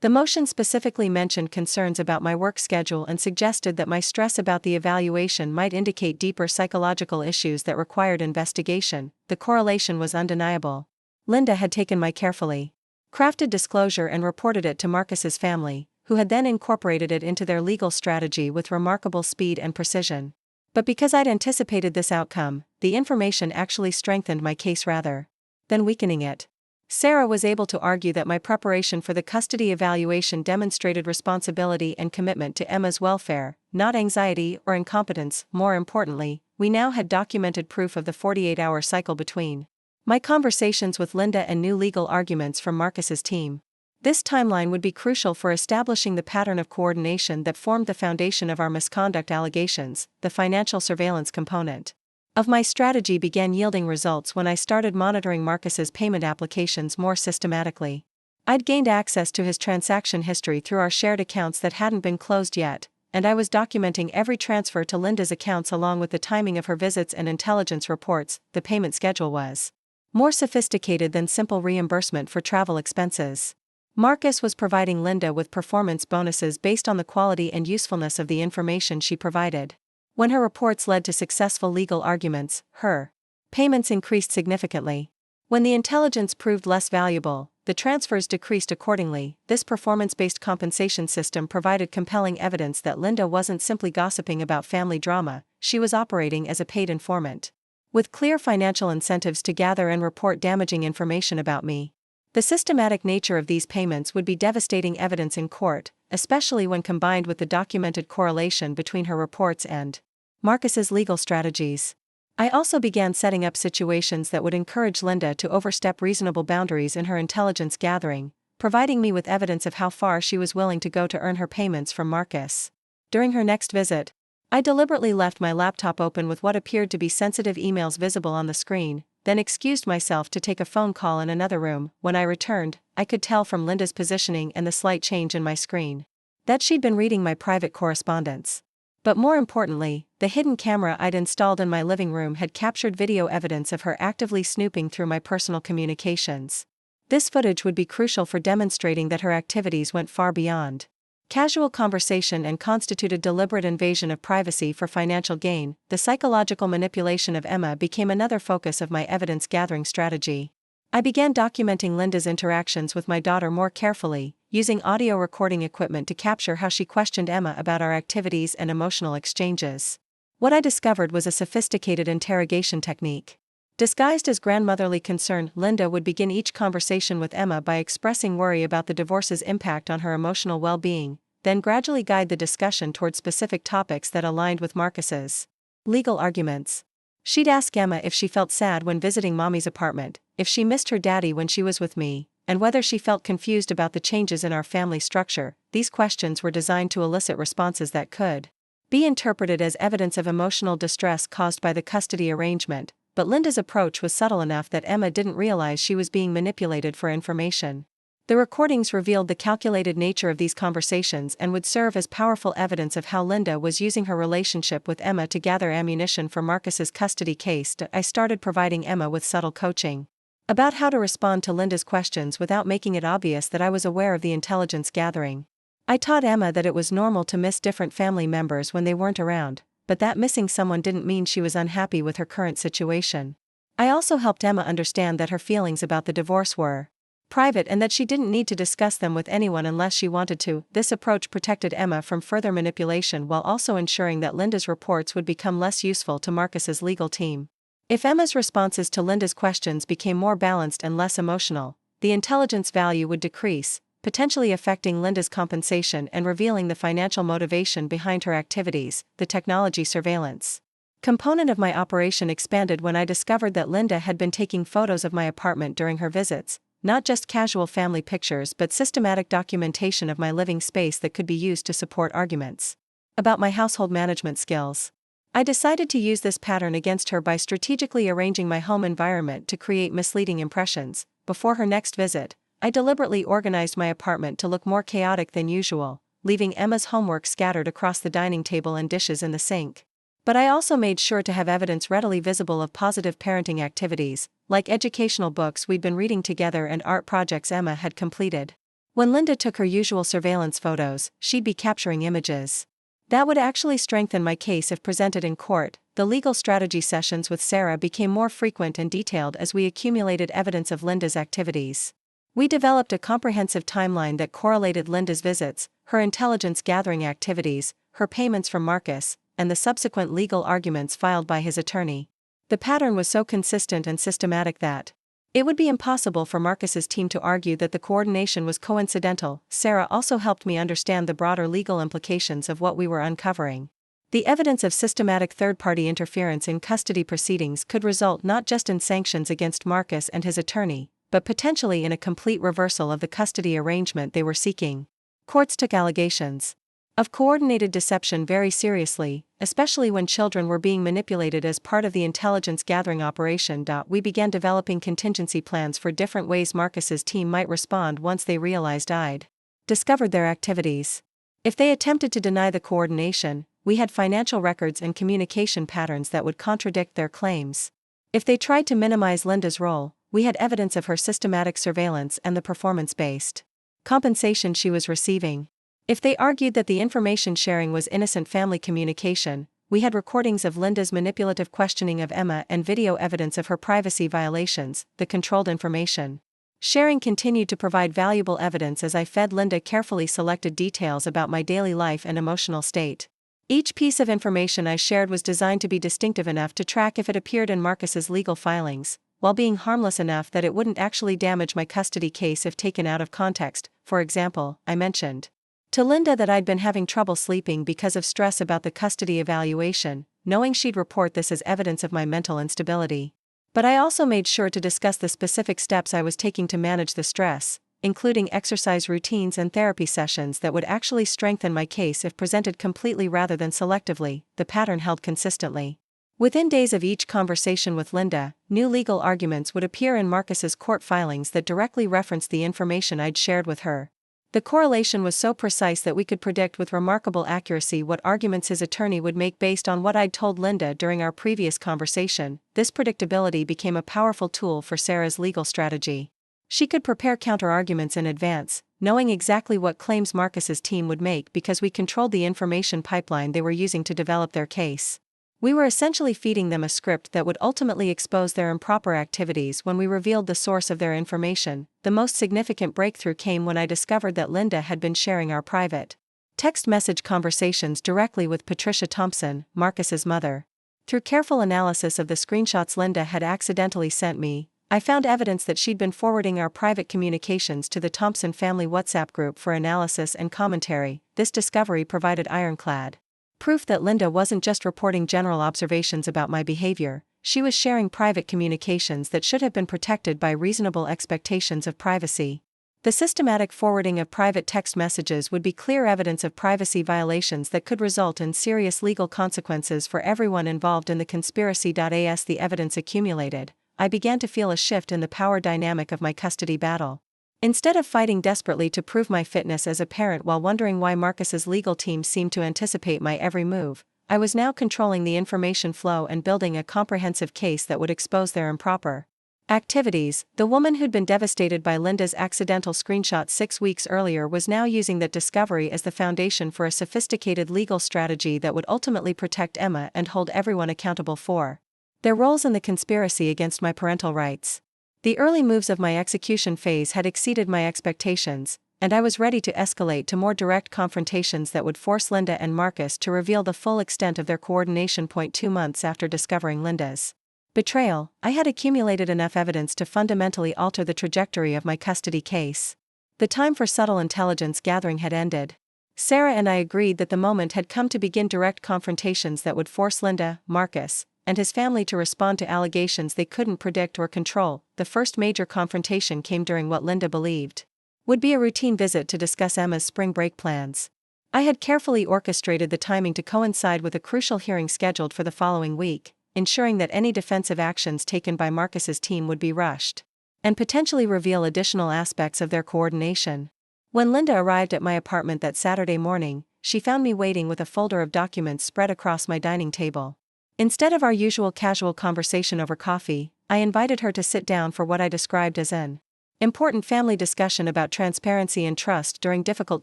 The motion specifically mentioned concerns about my work schedule and suggested that my stress about the evaluation might indicate deeper psychological issues that required investigation. The correlation was undeniable. Linda had taken my carefully crafted disclosure and reported it to Marcus's family, who had then incorporated it into their legal strategy with remarkable speed and precision. But because I'd anticipated this outcome, the information actually strengthened my case rather than weakening it. Sarah was able to argue that my preparation for the custody evaluation demonstrated responsibility and commitment to Emma's welfare, not anxiety or incompetence. More importantly, we now had documented proof of the 48-hour cycle between my conversations with Linda and new legal arguments from Marcus's team. This timeline would be crucial for establishing the pattern of coordination that formed the foundation of our misconduct allegations. The financial surveillance component of my strategy began yielding results when I started monitoring Marcus's payment applications more systematically. I'd gained access to his transaction history through our shared accounts that hadn't been closed yet, and I was documenting every transfer to Linda's accounts along with the timing of her visits and intelligence reports. The payment schedule was more sophisticated than simple reimbursement for travel expenses. Marcus was providing Linda with performance bonuses based on the quality and usefulness of the information she provided. When her reports led to successful legal arguments, her payments increased significantly. When the intelligence proved less valuable, the transfers decreased accordingly. This performance-based compensation system provided compelling evidence that Linda wasn't simply gossiping about family drama, she was operating as a paid informant, with clear financial incentives to gather and report damaging information about me. The systematic nature of these payments would be devastating evidence in court, especially when combined with the documented correlation between her reports and Marcus's legal strategies. I also began setting up situations that would encourage Linda to overstep reasonable boundaries in her intelligence gathering, providing me with evidence of how far she was willing to go to earn her payments from Marcus. During her next visit, I deliberately left my laptop open with what appeared to be sensitive emails visible on the screen, then excused myself to take a phone call in another room. When I returned, I could tell from Linda's positioning and the slight change in my screen that she'd been reading my private correspondence. But more importantly, the hidden camera I'd installed in my living room had captured video evidence of her actively snooping through my personal communications. This footage would be crucial for demonstrating that her activities went far beyond casual conversation and constituted deliberate invasion of privacy for financial gain. The psychological manipulation of Emma became another focus of my evidence-gathering strategy. I began documenting Linda's interactions with my daughter more carefully, using audio recording equipment to capture how she questioned Emma about our activities and emotional exchanges. What I discovered was a sophisticated interrogation technique. Disguised as grandmotherly concern, Linda would begin each conversation with Emma by expressing worry about the divorce's impact on her emotional well-being, then gradually guide the discussion toward specific topics that aligned with Marcus's legal arguments. She'd ask Emma if she felt sad when visiting Mommy's apartment, if she missed her daddy when she was with me, and whether she felt confused about the changes in our family structure. These questions were designed to elicit responses that could be interpreted as evidence of emotional distress caused by the custody arrangement, but Linda's approach was subtle enough that Emma didn't realize she was being manipulated for information. The recordings revealed the calculated nature of these conversations and would serve as powerful evidence of how Linda was using her relationship with Emma to gather ammunition for Marcus's custody case. I started providing Emma with subtle coaching about how to respond to Linda's questions without making it obvious that I was aware of the intelligence gathering. I taught Emma that it was normal to miss different family members when they weren't around, but that missing someone didn't mean she was unhappy with her current situation. I also helped Emma understand that her feelings about the divorce were private and that she didn't need to discuss them with anyone unless she wanted to. This approach protected Emma from further manipulation while also ensuring that Linda's reports would become less useful to Marcus's legal team. If Emma's responses to Linda's questions became more balanced and less emotional, the intelligence value would decrease, potentially affecting Linda's compensation and revealing the financial motivation behind her activities. The technology surveillance component of my operation expanded when I discovered that Linda had been taking photos of my apartment during her visits, not just casual family pictures but systematic documentation of my living space that could be used to support arguments about my household management skills. I decided to use this pattern against her by strategically arranging my home environment to create misleading impressions. Before her next visit, I deliberately organized my apartment to look more chaotic than usual, leaving Emma's homework scattered across the dining table and dishes in the sink. But I also made sure to have evidence readily visible of positive parenting activities, like educational books we'd been reading together and art projects Emma had completed. When Linda took her usual surveillance photos, she'd be capturing images that would actually strengthen my case if presented in court. The legal strategy sessions with Sarah became more frequent and detailed as we accumulated evidence of Linda's activities. We developed a comprehensive timeline that correlated Linda's visits, her intelligence gathering activities, her payments from Marcus, and the subsequent legal arguments filed by his attorney. The pattern was so consistent and systematic that it would be impossible for Marcus's team to argue that the coordination was coincidental. Sarah also helped me understand the broader legal implications of what we were uncovering. The evidence of systematic third-party interference in custody proceedings could result not just in sanctions against Marcus and his attorney, but potentially in a complete reversal of the custody arrangement they were seeking. Courts took allegations of coordinated deception very seriously, especially when children were being manipulated as part of the intelligence gathering operation. We began developing contingency plans for different ways Marcus's team might respond once they realized I'd discovered their activities. If they attempted to deny the coordination, we had financial records and communication patterns that would contradict their claims. If they tried to minimize Linda's role, we had evidence of her systematic surveillance and the performance-based compensation she was receiving. If they argued that the information sharing was innocent family communication, we had recordings of Linda's manipulative questioning of Emma and video evidence of her privacy violations. The controlled information sharing continued to provide valuable evidence as I fed Linda carefully selected details about my daily life and emotional state. Each piece of information I shared was designed to be distinctive enough to track if it appeared in Marcus's legal filings, while being harmless enough that it wouldn't actually damage my custody case if taken out of context. For example, I mentioned to Linda that I'd been having trouble sleeping because of stress about the custody evaluation, knowing she'd report this as evidence of my mental instability. But I also made sure to discuss the specific steps I was taking to manage the stress, including exercise routines and therapy sessions that would actually strengthen my case if presented completely rather than selectively. The pattern held consistently. Within days of each conversation with Linda, new legal arguments would appear in Marcus's court filings that directly referenced the information I'd shared with her. The correlation was so precise that we could predict with remarkable accuracy what arguments his attorney would make based on what I'd told Linda during our previous conversation. This predictability became a powerful tool for Sarah's legal strategy. She could prepare counterarguments in advance, knowing exactly what claims Marcus's team would make because we controlled the information pipeline they were using to develop their case. We were essentially feeding them a script that would ultimately expose their improper activities when we revealed the source of their information. The most significant breakthrough came when I discovered that Linda had been sharing our private text message conversations directly with Patricia Thompson, Marcus's mother. Through careful analysis of the screenshots Linda had accidentally sent me, I found evidence that she'd been forwarding our private communications to the Thompson family WhatsApp group for analysis and commentary. This discovery provided ironclad proof that Linda wasn't just reporting general observations about my behavior, she was sharing private communications that should have been protected by reasonable expectations of privacy. The systematic forwarding of private text messages would be clear evidence of privacy violations that could result in serious legal consequences for everyone involved in the conspiracy. As the evidence accumulated, I began to feel a shift in the power dynamic of my custody battle. Instead of fighting desperately to prove my fitness as a parent while wondering why Marcus's legal team seemed to anticipate my every move, I was now controlling the information flow and building a comprehensive case that would expose their improper activities. The woman who'd been devastated by Linda's accidental screenshot 6 weeks earlier was now using that discovery as the foundation for a sophisticated legal strategy that would ultimately protect Emma and hold everyone accountable for their roles in the conspiracy against my parental rights. The early moves of my execution phase had exceeded my expectations, and I was ready to escalate to more direct confrontations that would force Linda and Marcus to reveal the full extent of their coordination. 2 months after discovering Linda's betrayal, I had accumulated enough evidence to fundamentally alter the trajectory of my custody case. The time for subtle intelligence gathering had ended. Sarah and I agreed that the moment had come to begin direct confrontations that would force Linda, Marcus, and his family to respond to allegations they couldn't predict or control. The first major confrontation came during what Linda believed would be a routine visit to discuss Emma's spring break plans. I had carefully orchestrated the timing to coincide with a crucial hearing scheduled for the following week, ensuring that any defensive actions taken by Marcus's team would be rushed and potentially reveal additional aspects of their coordination. When Linda arrived at my apartment that Saturday morning, she found me waiting with a folder of documents spread across my dining table. Instead of our usual casual conversation over coffee, I invited her to sit down for what I described as an important family discussion about transparency and trust during difficult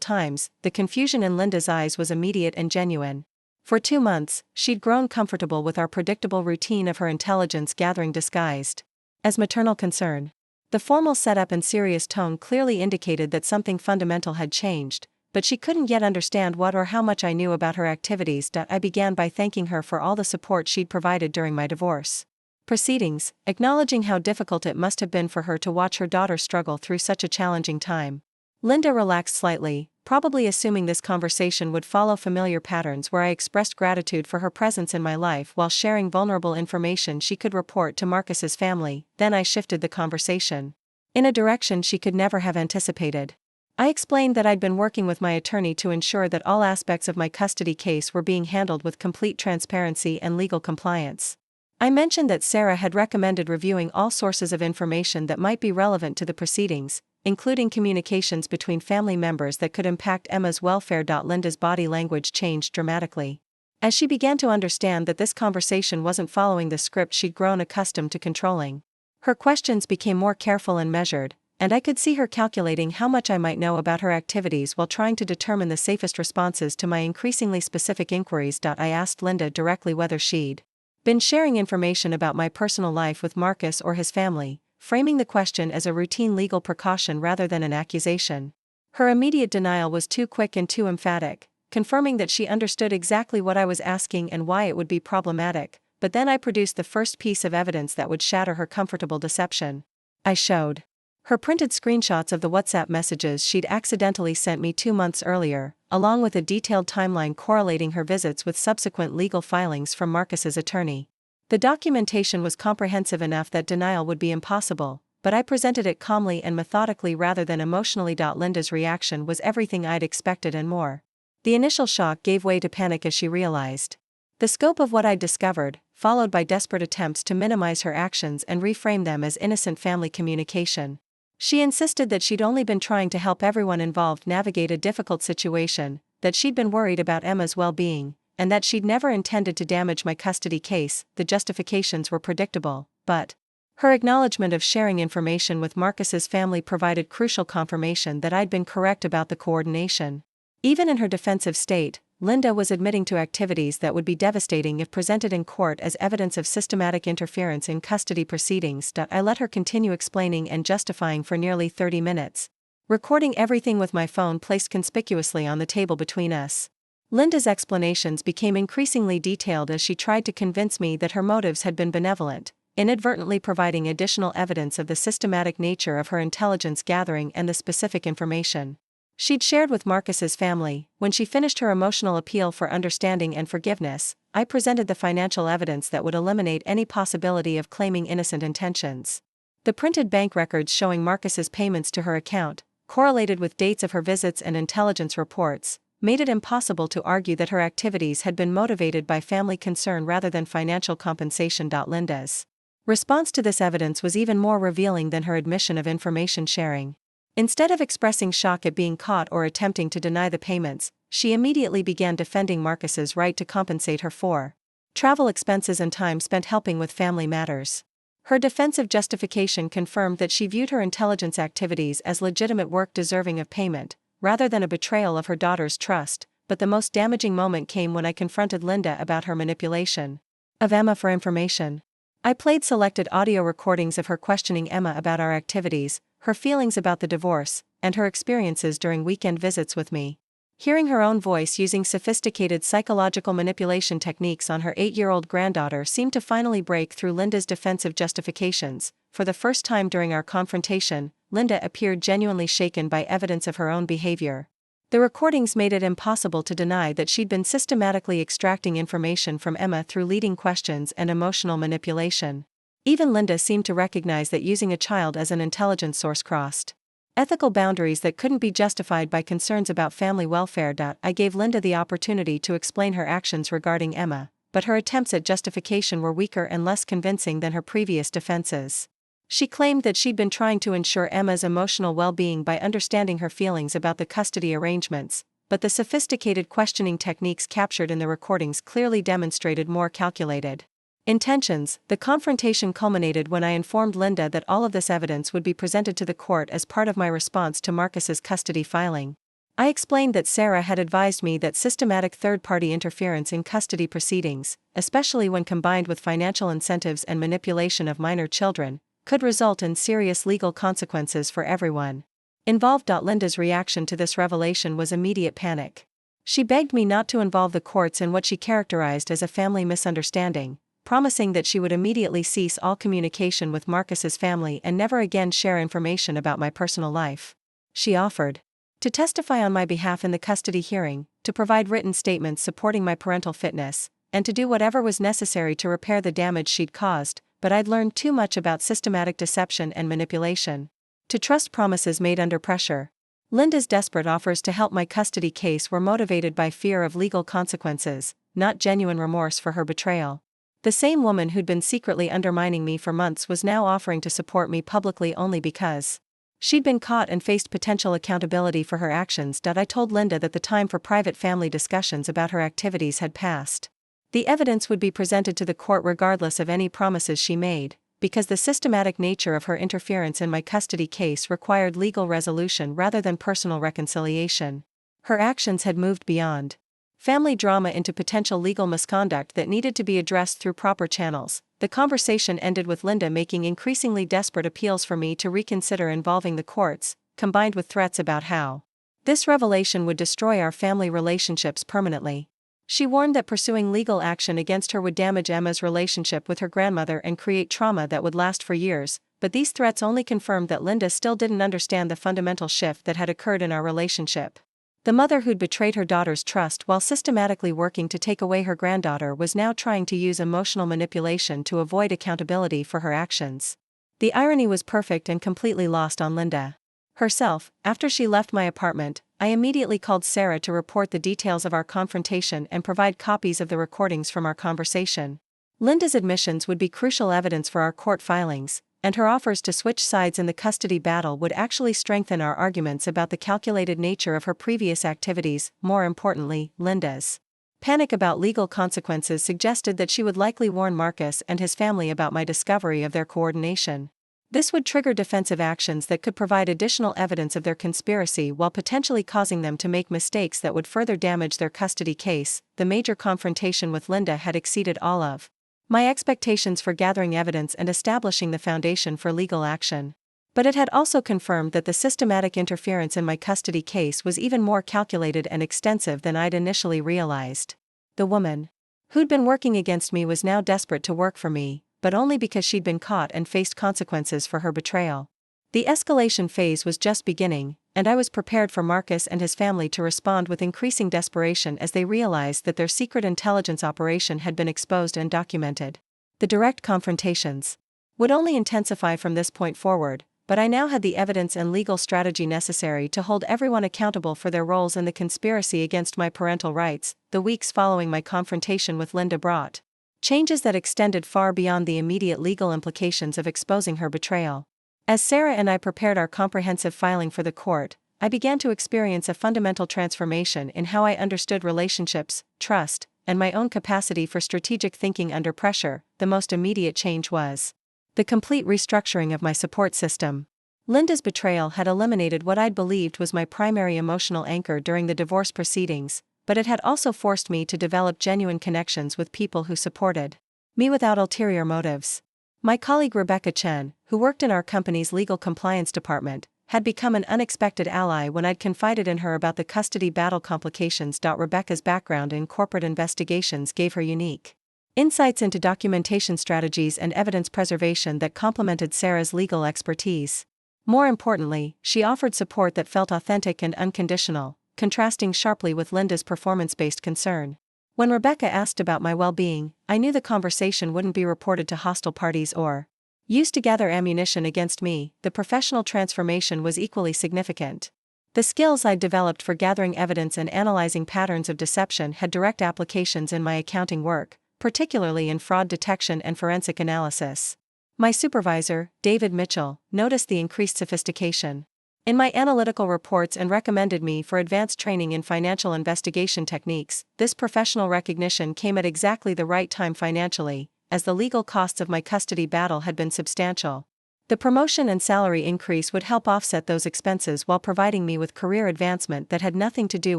times. The confusion in Linda's eyes was immediate and genuine. For 2 months, she'd grown comfortable with our predictable routine of her intelligence gathering disguised as maternal concern. The formal setup and serious tone clearly indicated that something fundamental had changed, but she couldn't yet understand what or how much I knew about her activities. I began by thanking her for all the support she'd provided during my divorce proceedings, acknowledging how difficult it must have been for her to watch her daughter struggle through such a challenging time. Linda relaxed slightly, probably assuming this conversation would follow familiar patterns where I expressed gratitude for her presence in my life while sharing vulnerable information she could report to Marcus's family. Then I shifted the conversation in a direction she could never have anticipated. I explained that I'd been working with my attorney to ensure that all aspects of my custody case were being handled with complete transparency and legal compliance. I mentioned that Sarah had recommended reviewing all sources of information that might be relevant to the proceedings, including communications between family members that could impact Emma's welfare. Linda's body language changed dramatically as she began to understand that this conversation wasn't following the script she'd grown accustomed to controlling. Her questions became more careful and measured, and I could see her calculating how much I might know about her activities while trying to determine the safest responses to my increasingly specific inquiries. I asked Linda directly whether she'd been sharing information about my personal life with Marcus or his family, framing the question as a routine legal precaution rather than an accusation. Her immediate denial was too quick and too emphatic, confirming that she understood exactly what I was asking and why it would be problematic, but then I produced the first piece of evidence that would shatter her comfortable deception. I showed her printed screenshots of the WhatsApp messages she'd accidentally sent me 2 months earlier, along with a detailed timeline correlating her visits with subsequent legal filings from Marcus's attorney. The documentation was comprehensive enough that denial would be impossible, but I presented it calmly and methodically rather than emotionally. Linda's reaction was everything I'd expected and more. The initial shock gave way to panic as she realized the scope of what I'd discovered, followed by desperate attempts to minimize her actions and reframe them as innocent family communication. She insisted that she'd only been trying to help everyone involved navigate a difficult situation, that she'd been worried about Emma's well-being, and that she'd never intended to damage my custody case. The justifications were predictable, but her acknowledgement of sharing information with Marcus's family provided crucial confirmation that I'd been correct about the coordination. Even in her defensive state, Linda was admitting to activities that would be devastating if presented in court as evidence of systematic interference in custody proceedings. I let her continue explaining and justifying for nearly 30 minutes, recording everything with my phone placed conspicuously on the table between us. Linda's explanations became increasingly detailed as she tried to convince me that her motives had been benevolent, inadvertently providing additional evidence of the systematic nature of her intelligence gathering and the specific information she'd shared with Marcus's family. When she finished her emotional appeal for understanding and forgiveness, I presented the financial evidence that would eliminate any possibility of claiming innocent intentions. The printed bank records showing Marcus's payments to her account, correlated with dates of her visits and intelligence reports, made it impossible to argue that her activities had been motivated by family concern rather than financial compensation. Linda's response to this evidence was even more revealing than her admission of information sharing. Instead of expressing shock at being caught or attempting to deny the payments, she immediately began defending Marcus's right to compensate her for travel expenses and time spent helping with family matters. Her defensive justification confirmed that she viewed her intelligence activities as legitimate work deserving of payment, rather than a betrayal of her daughter's trust. But the most damaging moment came when I confronted Linda about her manipulation of Emma for information. I played selected audio recordings of her questioning Emma about our activities, her feelings about the divorce, and her experiences during weekend visits with me. Hearing her own voice using sophisticated psychological manipulation techniques on her 8-year-old granddaughter seemed to finally break through Linda's defensive justifications. For the first time during our confrontation, Linda appeared genuinely shaken by evidence of her own behavior. The recordings made it impossible to deny that she'd been systematically extracting information from Emma through leading questions and emotional manipulation. Even Linda seemed to recognize that using a child as an intelligence source crossed ethical boundaries that couldn't be justified by concerns about family welfare. I gave Linda the opportunity to explain her actions regarding Emma, but her attempts at justification were weaker and less convincing than her previous defenses. She claimed that she'd been trying to ensure Emma's emotional well-being by understanding her feelings about the custody arrangements, but the sophisticated questioning techniques captured in the recordings clearly demonstrated more calculated intentions. The confrontation culminated when I informed Linda that all of this evidence would be presented to the court as part of my response to Marcus's custody filing. I explained that Sarah had advised me that systematic third-party interference in custody proceedings, especially when combined with financial incentives and manipulation of minor children, could result in serious legal consequences for everyone involved. Linda's reaction to this revelation was immediate panic. She begged me not to involve the courts in what she characterized as a family misunderstanding, promising that she would immediately cease all communication with Marcus's family and never again share information about my personal life. She offered to testify on my behalf in the custody hearing, to provide written statements supporting my parental fitness, and to do whatever was necessary to repair the damage she'd caused, but I'd learned too much about systematic deception and manipulation to trust promises made under pressure. Linda's desperate offers to help my custody case were motivated by fear of legal consequences, not genuine remorse for her betrayal. The same woman who'd been secretly undermining me for months was now offering to support me publicly only because she'd been caught and faced potential accountability for her actions. I told Linda that the time for private family discussions about her activities had passed. The evidence would be presented to the court regardless of any promises she made, because the systematic nature of her interference in my custody case required legal resolution rather than personal reconciliation. Her actions had moved beyond family drama into potential legal misconduct that needed to be addressed through proper channels. The conversation ended with Linda making increasingly desperate appeals for me to reconsider involving the courts, combined with threats about how this revelation would destroy our family relationships permanently. She warned that pursuing legal action against her would damage Emma's relationship with her grandmother and create trauma that would last for years, but these threats only confirmed that Linda still didn't understand the fundamental shift that had occurred in our relationship. The mother who'd betrayed her daughter's trust while systematically working to take away her granddaughter was now trying to use emotional manipulation to avoid accountability for her actions. The irony was perfect and completely lost on Linda herself. After she left my apartment, I immediately called Sarah to report the details of our confrontation and provide copies of the recordings from our conversation. Linda's admissions would be crucial evidence for our court filings, and her offers to switch sides in the custody battle would actually strengthen our arguments about the calculated nature of her previous activities. More importantly, Linda's panic about legal consequences suggested that she would likely warn Marcus and his family about my discovery of their coordination. This would trigger defensive actions that could provide additional evidence of their conspiracy while potentially causing them to make mistakes that would further damage their custody case. The major confrontation with Linda had exceeded all of my expectations for gathering evidence and establishing the foundation for legal action. But it had also confirmed that the systematic interference in my custody case was even more calculated and extensive than I'd initially realized. The woman who'd been working against me was now desperate to work for me, but only because she'd been caught and faced consequences for her betrayal. The escalation phase was just beginning, and I was prepared for Marcus and his family to respond with increasing desperation as they realized that their secret intelligence operation had been exposed and documented. The direct confrontations would only intensify from this point forward, but I now had the evidence and legal strategy necessary to hold everyone accountable for their roles in the conspiracy against my parental rights. The weeks following my confrontation with Linda brought changes that extended far beyond the immediate legal implications of exposing her betrayal. As Sarah and I prepared our comprehensive filing for the court, I began to experience a fundamental transformation in how I understood relationships, trust, and my own capacity for strategic thinking under pressure. The most immediate change was the complete restructuring of my support system. Linda's betrayal had eliminated what I'd believed was my primary emotional anchor during the divorce proceedings, but it had also forced me to develop genuine connections with people who supported me without ulterior motives. My colleague Rebecca Chen, who worked in our company's legal compliance department, had become an unexpected ally when I'd confided in her about the custody battle complications. Rebecca's background in corporate investigations gave her unique insights into documentation strategies and evidence preservation that complemented Sarah's legal expertise. More importantly, she offered support that felt authentic and unconditional, contrasting sharply with Linda's performance-based concern. When Rebecca asked about my well-being, I knew the conversation wouldn't be reported to hostile parties or used to gather ammunition against me. The professional transformation was equally significant. The skills I'd developed for gathering evidence and analyzing patterns of deception had direct applications in my accounting work, particularly in fraud detection and forensic analysis. My supervisor, David Mitchell, noticed the increased sophistication in my analytical reports and recommended me for advanced training in financial investigation techniques. This professional recognition came at exactly the right time financially, as the legal costs of my custody battle had been substantial. The promotion and salary increase would help offset those expenses while providing me with career advancement that had nothing to do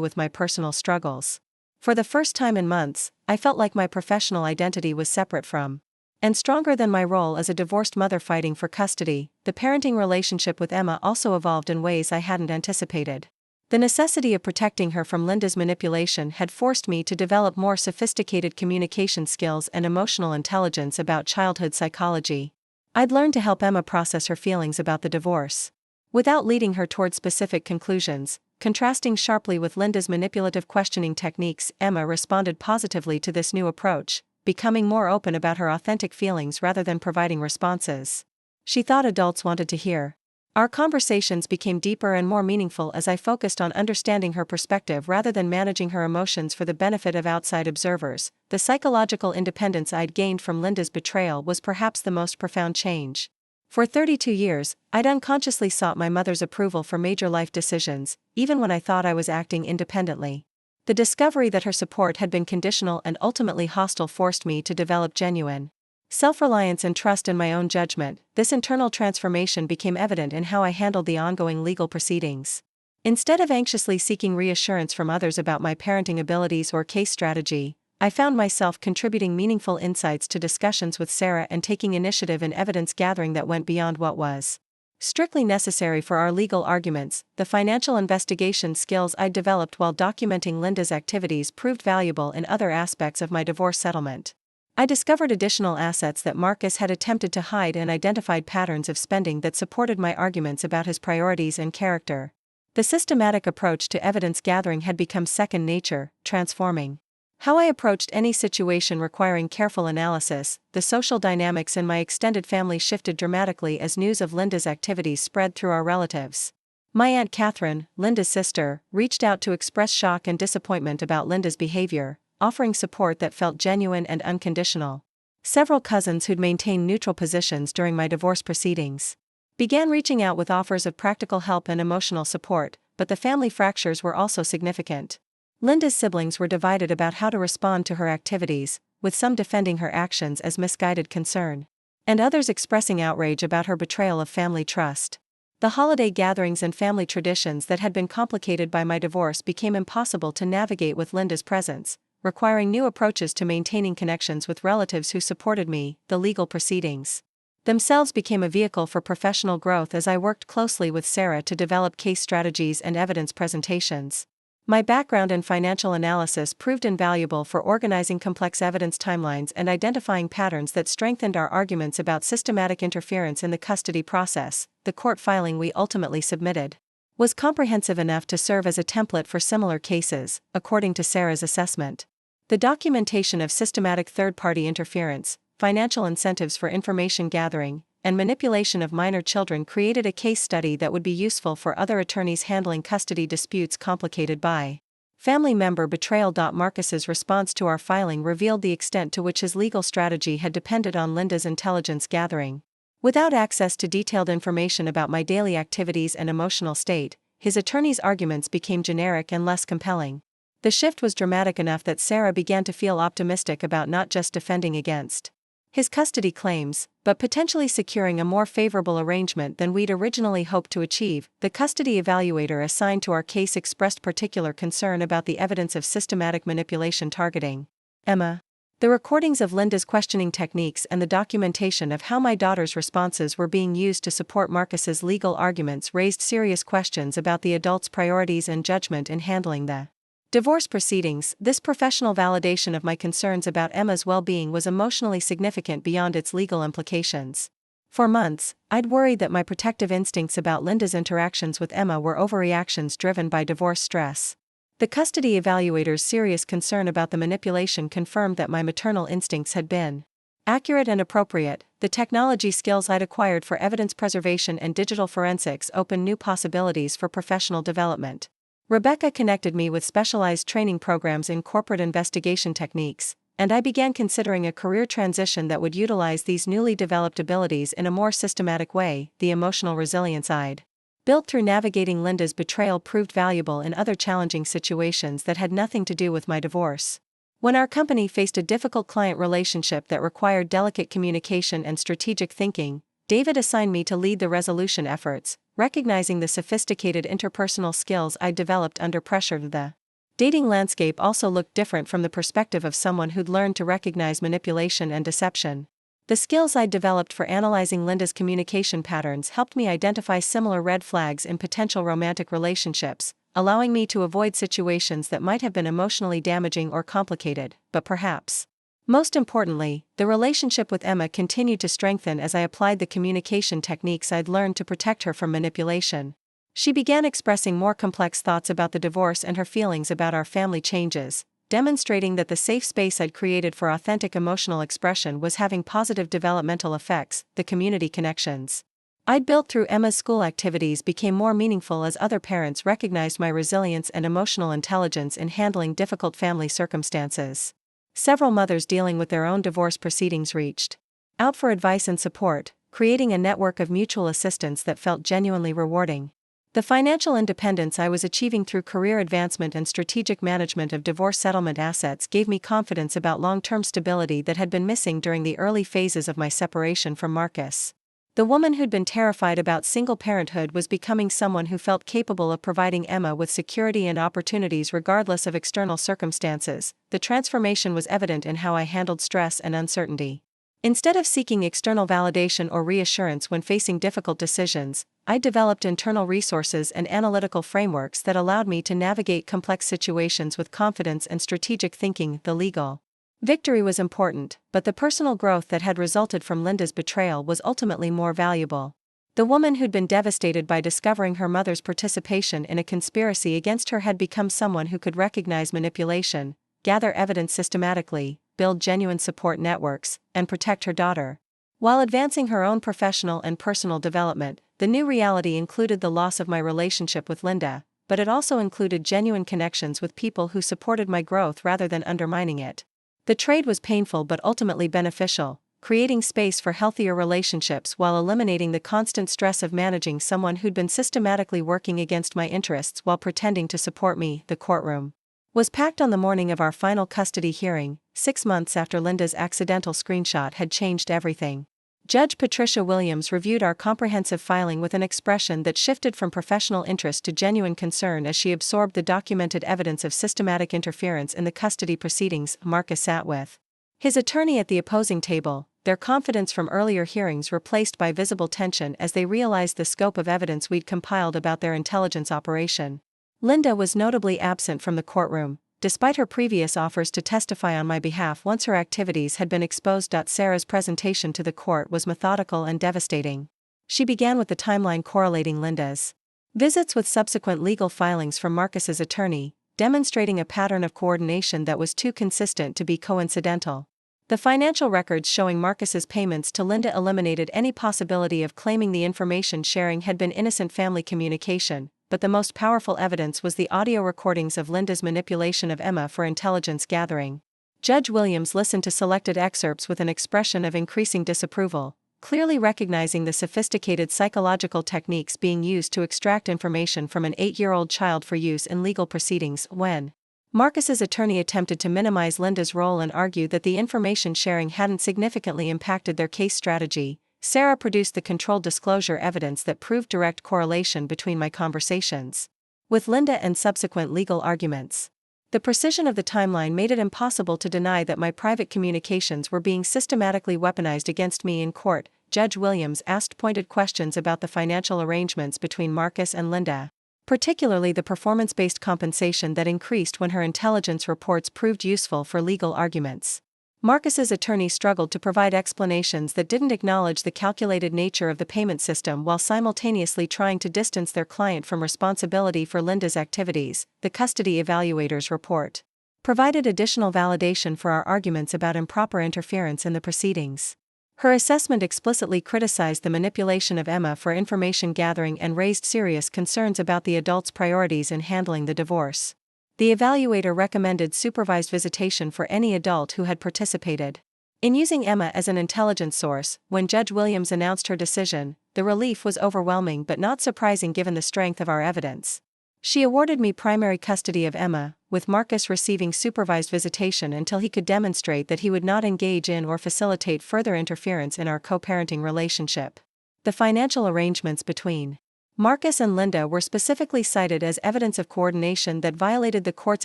with my personal struggles. For the first time in months, I felt like my professional identity was separate from and stronger than my role as a divorced mother fighting for custody. The parenting relationship with Emma also evolved in ways I hadn't anticipated. The necessity of protecting her from Linda's manipulation had forced me to develop more sophisticated communication skills and emotional intelligence about childhood psychology. I'd learned to help Emma process her feelings about the divorce without leading her toward specific conclusions. Contrasting sharply with Linda's manipulative questioning techniques, Emma responded positively to this new approach, becoming more open about her authentic feelings rather than providing responses she thought adults wanted to hear. Our conversations became deeper and more meaningful as I focused on understanding her perspective rather than managing her emotions for the benefit of outside observers. The psychological independence I'd gained from Linda's betrayal was perhaps the most profound change. For 32 years, I'd unconsciously sought my mother's approval for major life decisions, even when I thought I was acting independently. The discovery that her support had been conditional and ultimately hostile forced me to develop genuine Self-reliance and trust in my own judgment. This internal transformation became evident in how I handled the ongoing legal proceedings. Instead of anxiously seeking reassurance from others about my parenting abilities or case strategy, I found myself contributing meaningful insights to discussions with Sarah and taking initiative in evidence gathering that went beyond what was strictly necessary for our legal arguments. The financial investigation skills I developed while documenting Linda's activities proved valuable in other aspects of my divorce settlement. I discovered additional assets that Marcus had attempted to hide and identified patterns of spending that supported my arguments about his priorities and character. The systematic approach to evidence gathering had become second nature, transforming how I approached any situation requiring careful analysis. The social dynamics in my extended family shifted dramatically as news of Linda's activities spread through our relatives. My Aunt Catherine, Linda's sister, reached out to express shock and disappointment about Linda's behavior, offering support that felt genuine and unconditional. Several cousins who'd maintained neutral positions during my divorce proceedings began reaching out with offers of practical help and emotional support, but the family fractures were also significant. Linda's siblings were divided about how to respond to her activities, with some defending her actions as misguided concern, and others expressing outrage about her betrayal of family trust. The holiday gatherings and family traditions that had been complicated by my divorce became impossible to navigate with Linda's presence, requiring new approaches to maintaining connections with relatives who supported me. The legal proceedings themselves became a vehicle for professional growth as I worked closely with Sarah to develop case strategies and evidence presentations. My background in financial analysis proved invaluable for organizing complex evidence timelines and identifying patterns that strengthened our arguments about systematic interference in the custody process. The court filing we ultimately submitted was comprehensive enough to serve as a template for similar cases, according to Sarah's assessment. The documentation of systematic third-party interference, financial incentives for information gathering, and manipulation of minor children created a case study that would be useful for other attorneys handling custody disputes complicated by family member betrayal. Marcus's response to our filing revealed the extent to which his legal strategy had depended on Linda's intelligence gathering. Without access to detailed information about my daily activities and emotional state, his attorney's arguments became generic and less compelling. The shift was dramatic enough that Sarah began to feel optimistic about not just defending against his custody claims, but potentially securing a more favorable arrangement than we'd originally hoped to achieve. The custody evaluator assigned to our case expressed particular concern about the evidence of systematic manipulation targeting Emma. The recordings of Linda's questioning techniques and the documentation of how my daughter's responses were being used to support Marcus's legal arguments raised serious questions about the adult's priorities and judgment in handling the divorce proceedings. This professional validation of my concerns about Emma's well-being was emotionally significant beyond its legal implications. For months, I'd worried that my protective instincts about Linda's interactions with Emma were overreactions driven by divorce stress. The custody evaluator's serious concern about the manipulation confirmed that my maternal instincts had been accurate and appropriate. The technology skills I'd acquired for evidence preservation and digital forensics opened new possibilities for professional development. Rebecca connected me with specialized training programs in corporate investigation techniques, and I began considering a career transition that would utilize these newly developed abilities in a more systematic way. The emotional resilience I'd built through navigating Linda's betrayal proved valuable in other challenging situations that had nothing to do with my divorce. When our company faced a difficult client relationship that required delicate communication and strategic thinking, David assigned me to lead the resolution efforts, recognizing the sophisticated interpersonal skills I'd developed under pressure. The dating landscape also looked different from the perspective of someone who'd learned to recognize manipulation and deception. The skills I'd developed for analyzing Linda's communication patterns helped me identify similar red flags in potential romantic relationships, allowing me to avoid situations that might have been emotionally damaging or complicated. But perhaps most importantly, the relationship with Emma continued to strengthen as I applied the communication techniques I'd learned to protect her from manipulation. She began expressing more complex thoughts about the divorce and her feelings about our family changes, demonstrating that the safe space I'd created for authentic emotional expression was having positive developmental effects. The community connections I'd built through Emma's school activities became more meaningful as other parents recognized my resilience and emotional intelligence in handling difficult family circumstances. Several mothers dealing with their own divorce proceedings reached out for advice and support, creating a network of mutual assistance that felt genuinely rewarding. The financial independence I was achieving through career advancement and strategic management of divorce settlement assets gave me confidence about long-term stability that had been missing during the early phases of my separation from Marcus. The woman who'd been terrified about single parenthood was becoming someone who felt capable of providing Emma with security and opportunities regardless of external circumstances. The transformation was evident in how I handled stress and uncertainty. Instead of seeking external validation or reassurance when facing difficult decisions, I developed internal resources and analytical frameworks that allowed me to navigate complex situations with confidence and strategic thinking. The legal victory was important, but the personal growth that had resulted from Linda's betrayal was ultimately more valuable. The woman who'd been devastated by discovering her mother's participation in a conspiracy against her had become someone who could recognize manipulation, gather evidence systematically, build genuine support networks, and protect her daughter. While advancing her own professional and personal development, the new reality included the loss of my relationship with Linda, but it also included genuine connections with people who supported my growth rather than undermining it. The trade was painful but ultimately beneficial, creating space for healthier relationships while eliminating the constant stress of managing someone who'd been systematically working against my interests while pretending to support me. The courtroom was packed on the morning of our final custody hearing, 6 months after Linda's accidental screenshot had changed everything. Judge Patricia Williams reviewed our comprehensive filing with an expression that shifted from professional interest to genuine concern as she absorbed the documented evidence of systematic interference in the custody proceedings. Marcus sat with his attorney at the opposing table, their confidence from earlier hearings replaced by visible tension as they realized the scope of evidence we'd compiled about their intelligence operation. Linda was notably absent from the courtroom, despite her previous offers to testify on my behalf once her activities had been exposed. Sarah's presentation to the court was methodical and devastating. She began with the timeline correlating Linda's visits with subsequent legal filings from Marcus's attorney, demonstrating a pattern of coordination that was too consistent to be coincidental. The financial records showing Marcus's payments to Linda eliminated any possibility of claiming the information sharing had been innocent family communication, but the most powerful evidence was the audio recordings of Linda's manipulation of Emma for intelligence gathering. Judge Williams listened to selected excerpts with an expression of increasing disapproval, clearly recognizing the sophisticated psychological techniques being used to extract information from an 8-year-old child for use in legal proceedings. When Marcus's attorney attempted to minimize Linda's role and argue that the information sharing hadn't significantly impacted their case strategy, Sarah produced the controlled disclosure evidence that proved direct correlation between my conversations with Linda and subsequent legal arguments. The precision of the timeline made it impossible to deny that my private communications were being systematically weaponized against me in court. Judge Williams asked pointed questions about the financial arrangements between Marcus and Linda, particularly the performance-based compensation that increased when her intelligence reports proved useful for legal arguments. Marcus's attorney struggled to provide explanations that didn't acknowledge the calculated nature of the payment system while simultaneously trying to distance their client from responsibility for Linda's activities. The custody evaluator's report provided additional validation for our arguments about improper interference in the proceedings. Her assessment explicitly criticized the manipulation of Emma for information gathering and raised serious concerns about the adult's priorities in handling the divorce. The evaluator recommended supervised visitation for any adult who had participated in using Emma as an intelligence source. When Judge Williams announced her decision, the relief was overwhelming but not surprising given the strength of our evidence. She awarded me primary custody of Emma, with Marcus receiving supervised visitation until he could demonstrate that he would not engage in or facilitate further interference in our co-parenting relationship. The financial arrangements between Marcus and Linda were specifically cited as evidence of coordination that violated the court's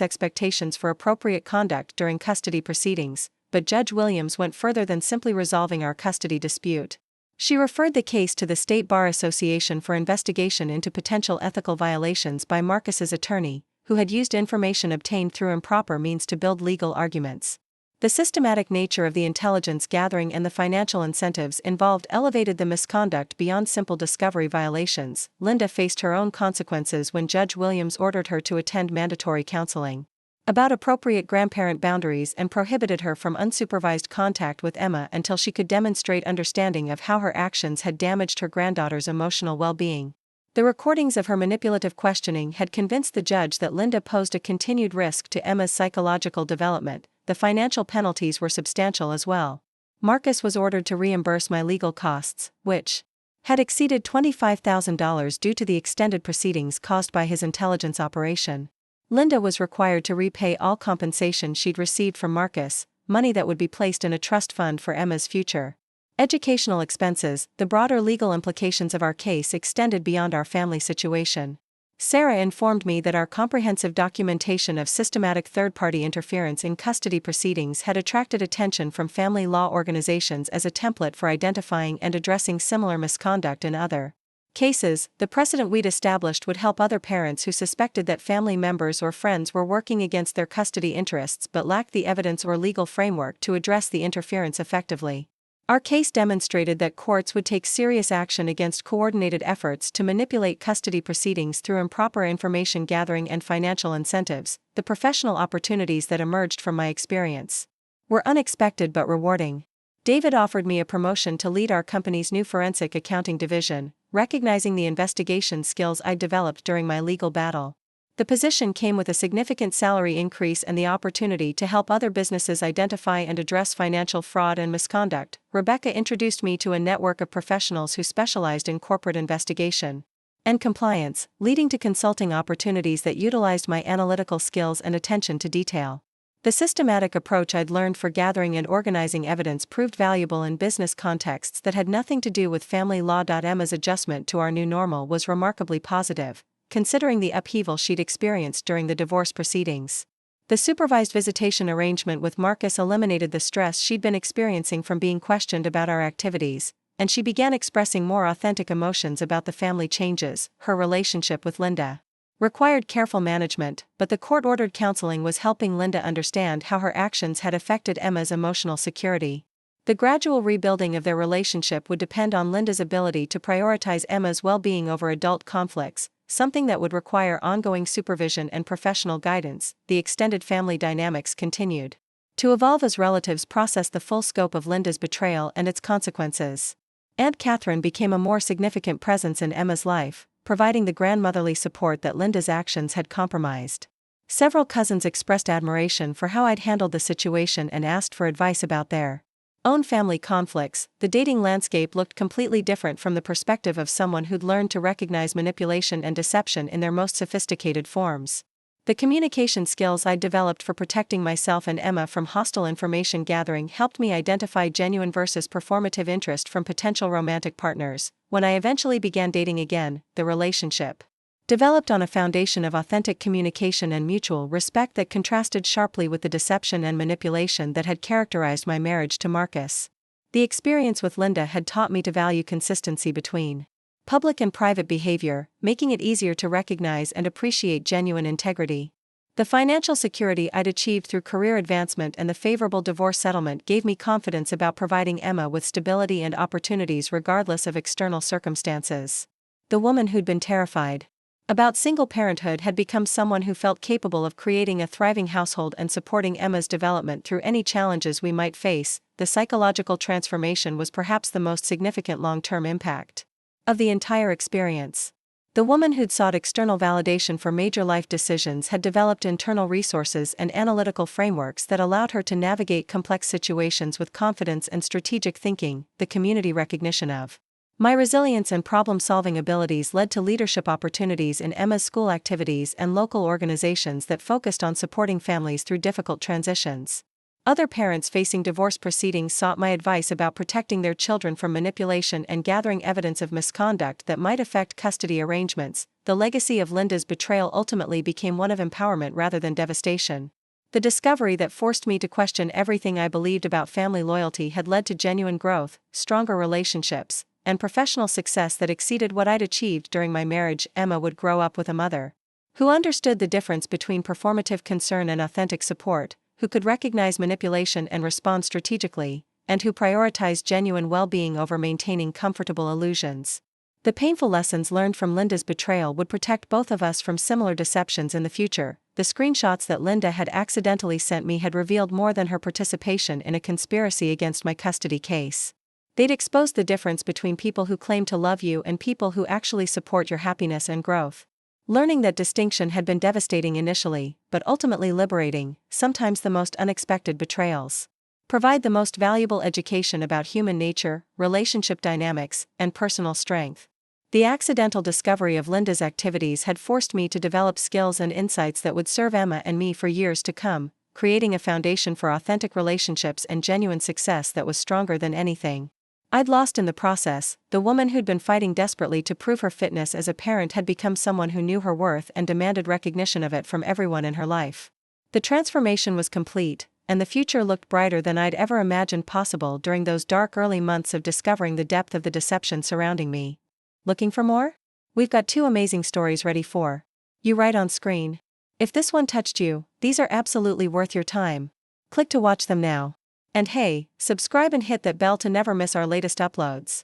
expectations for appropriate conduct during custody proceedings, but Judge Williams went further than simply resolving our custody dispute. She referred the case to the State Bar Association for investigation into potential ethical violations by Marcus's attorney, who had used information obtained through improper means to build legal arguments. The systematic nature of the intelligence gathering and the financial incentives involved elevated the misconduct beyond simple discovery violations. Linda faced her own consequences when Judge Williams ordered her to attend mandatory counseling about appropriate grandparent boundaries and prohibited her from unsupervised contact with Emma until she could demonstrate understanding of how her actions had damaged her granddaughter's emotional well-being. The recordings of her manipulative questioning had convinced the judge that Linda posed a continued risk to Emma's psychological development. The financial penalties were substantial as well. Marcus was ordered to reimburse my legal costs, which had exceeded $25,000 due to the extended proceedings caused by his intelligence operation. Linda was required to repay all compensation she'd received from Marcus, money that would be placed in a trust fund for Emma's future educational expenses. The broader legal implications of our case extended beyond our family situation. Sarah informed me that our comprehensive documentation of systematic third-party interference in custody proceedings had attracted attention from family law organizations as a template for identifying and addressing similar misconduct in other cases. The precedent we'd established would help other parents who suspected that family members or friends were working against their custody interests but lacked the evidence or legal framework to address the interference effectively. Our case demonstrated that courts would take serious action against coordinated efforts to manipulate custody proceedings through improper information gathering and financial incentives. The professional opportunities that emerged from my experience were unexpected but rewarding. David offered me a promotion to lead our company's new forensic accounting division, recognizing the investigation skills I'd developed during my legal battle. The position came with a significant salary increase and the opportunity to help other businesses identify and address financial fraud and misconduct. Rebecca introduced me to a network of professionals who specialized in corporate investigation and compliance, leading to consulting opportunities that utilized my analytical skills and attention to detail. The systematic approach I'd learned for gathering and organizing evidence proved valuable in business contexts that had nothing to do with family law. Emma's adjustment to our new normal was remarkably positive, considering the upheaval she'd experienced during the divorce proceedings. The supervised visitation arrangement with Marcus eliminated the stress she'd been experiencing from being questioned about our activities, and she began expressing more authentic emotions about the family changes. Her relationship with Linda required careful management, but the court-ordered counseling was helping Linda understand how her actions had affected Emma's emotional security. The gradual rebuilding of their relationship would depend on Linda's ability to prioritize Emma's well-being over adult conflicts, something that would require ongoing supervision and professional guidance. The extended family dynamics continued to evolve as relatives processed the full scope of Linda's betrayal and its consequences. Aunt Catherine became a more significant presence in Emma's life, providing the grandmotherly support that Linda's actions had compromised. Several cousins expressed admiration for how I'd handled the situation and asked for advice about their own family conflicts. The dating landscape looked completely different from the perspective of someone who'd learned to recognize manipulation and deception in their most sophisticated forms. The communication skills I'd developed for protecting myself and Emma from hostile information gathering helped me identify genuine versus performative interest from potential romantic partners. When I eventually began dating again, the relationship developed on a foundation of authentic communication and mutual respect that contrasted sharply with the deception and manipulation that had characterized my marriage to Marcus. The experience with Linda had taught me to value consistency between public and private behavior, making it easier to recognize and appreciate genuine integrity. The financial security I'd achieved through career advancement and the favorable divorce settlement gave me confidence about providing Emma with stability and opportunities regardless of external circumstances. The woman who'd been terrified about single parenthood had become someone who felt capable of creating a thriving household and supporting Emma's development through any challenges we might face. The psychological transformation was perhaps the most significant long-term impact of the entire experience. The woman who'd sought external validation for major life decisions had developed internal resources and analytical frameworks that allowed her to navigate complex situations with confidence and strategic thinking. The community recognition of my resilience and problem-solving abilities led to leadership opportunities in Emma's school activities and local organizations that focused on supporting families through difficult transitions. Other parents facing divorce proceedings sought my advice about protecting their children from manipulation and gathering evidence of misconduct that might affect custody arrangements. The legacy of Linda's betrayal ultimately became one of empowerment rather than devastation. The discovery that forced me to question everything I believed about family loyalty had led to genuine growth, stronger relationships, and professional success that exceeded what I'd achieved during my marriage. Emma would grow up with a mother who understood the difference between performative concern and authentic support, who could recognize manipulation and respond strategically, and who prioritized genuine well-being over maintaining comfortable illusions. The painful lessons learned from Linda's betrayal would protect both of us from similar deceptions in the future. The screenshots that Linda had accidentally sent me had revealed more than her participation in a conspiracy against my custody case. They'd exposed the difference between people who claim to love you and people who actually support your happiness and growth. Learning that distinction had been devastating initially, but ultimately liberating. Sometimes the most unexpected betrayals provide the most valuable education about human nature, relationship dynamics, and personal strength. The accidental discovery of Linda's activities had forced me to develop skills and insights that would serve Emma and me for years to come, creating a foundation for authentic relationships and genuine success that was stronger than anything I'd lost in the process. The woman who'd been fighting desperately to prove her fitness as a parent had become someone who knew her worth and demanded recognition of it from everyone in her life. The transformation was complete, and the future looked brighter than I'd ever imagined possible during those dark early months of discovering the depth of the deception surrounding me. Looking for more? We've got 2 amazing stories ready for you right on screen. If this one touched you, these are absolutely worth your time. Click to watch them now. And hey, subscribe and hit that bell to never miss our latest uploads.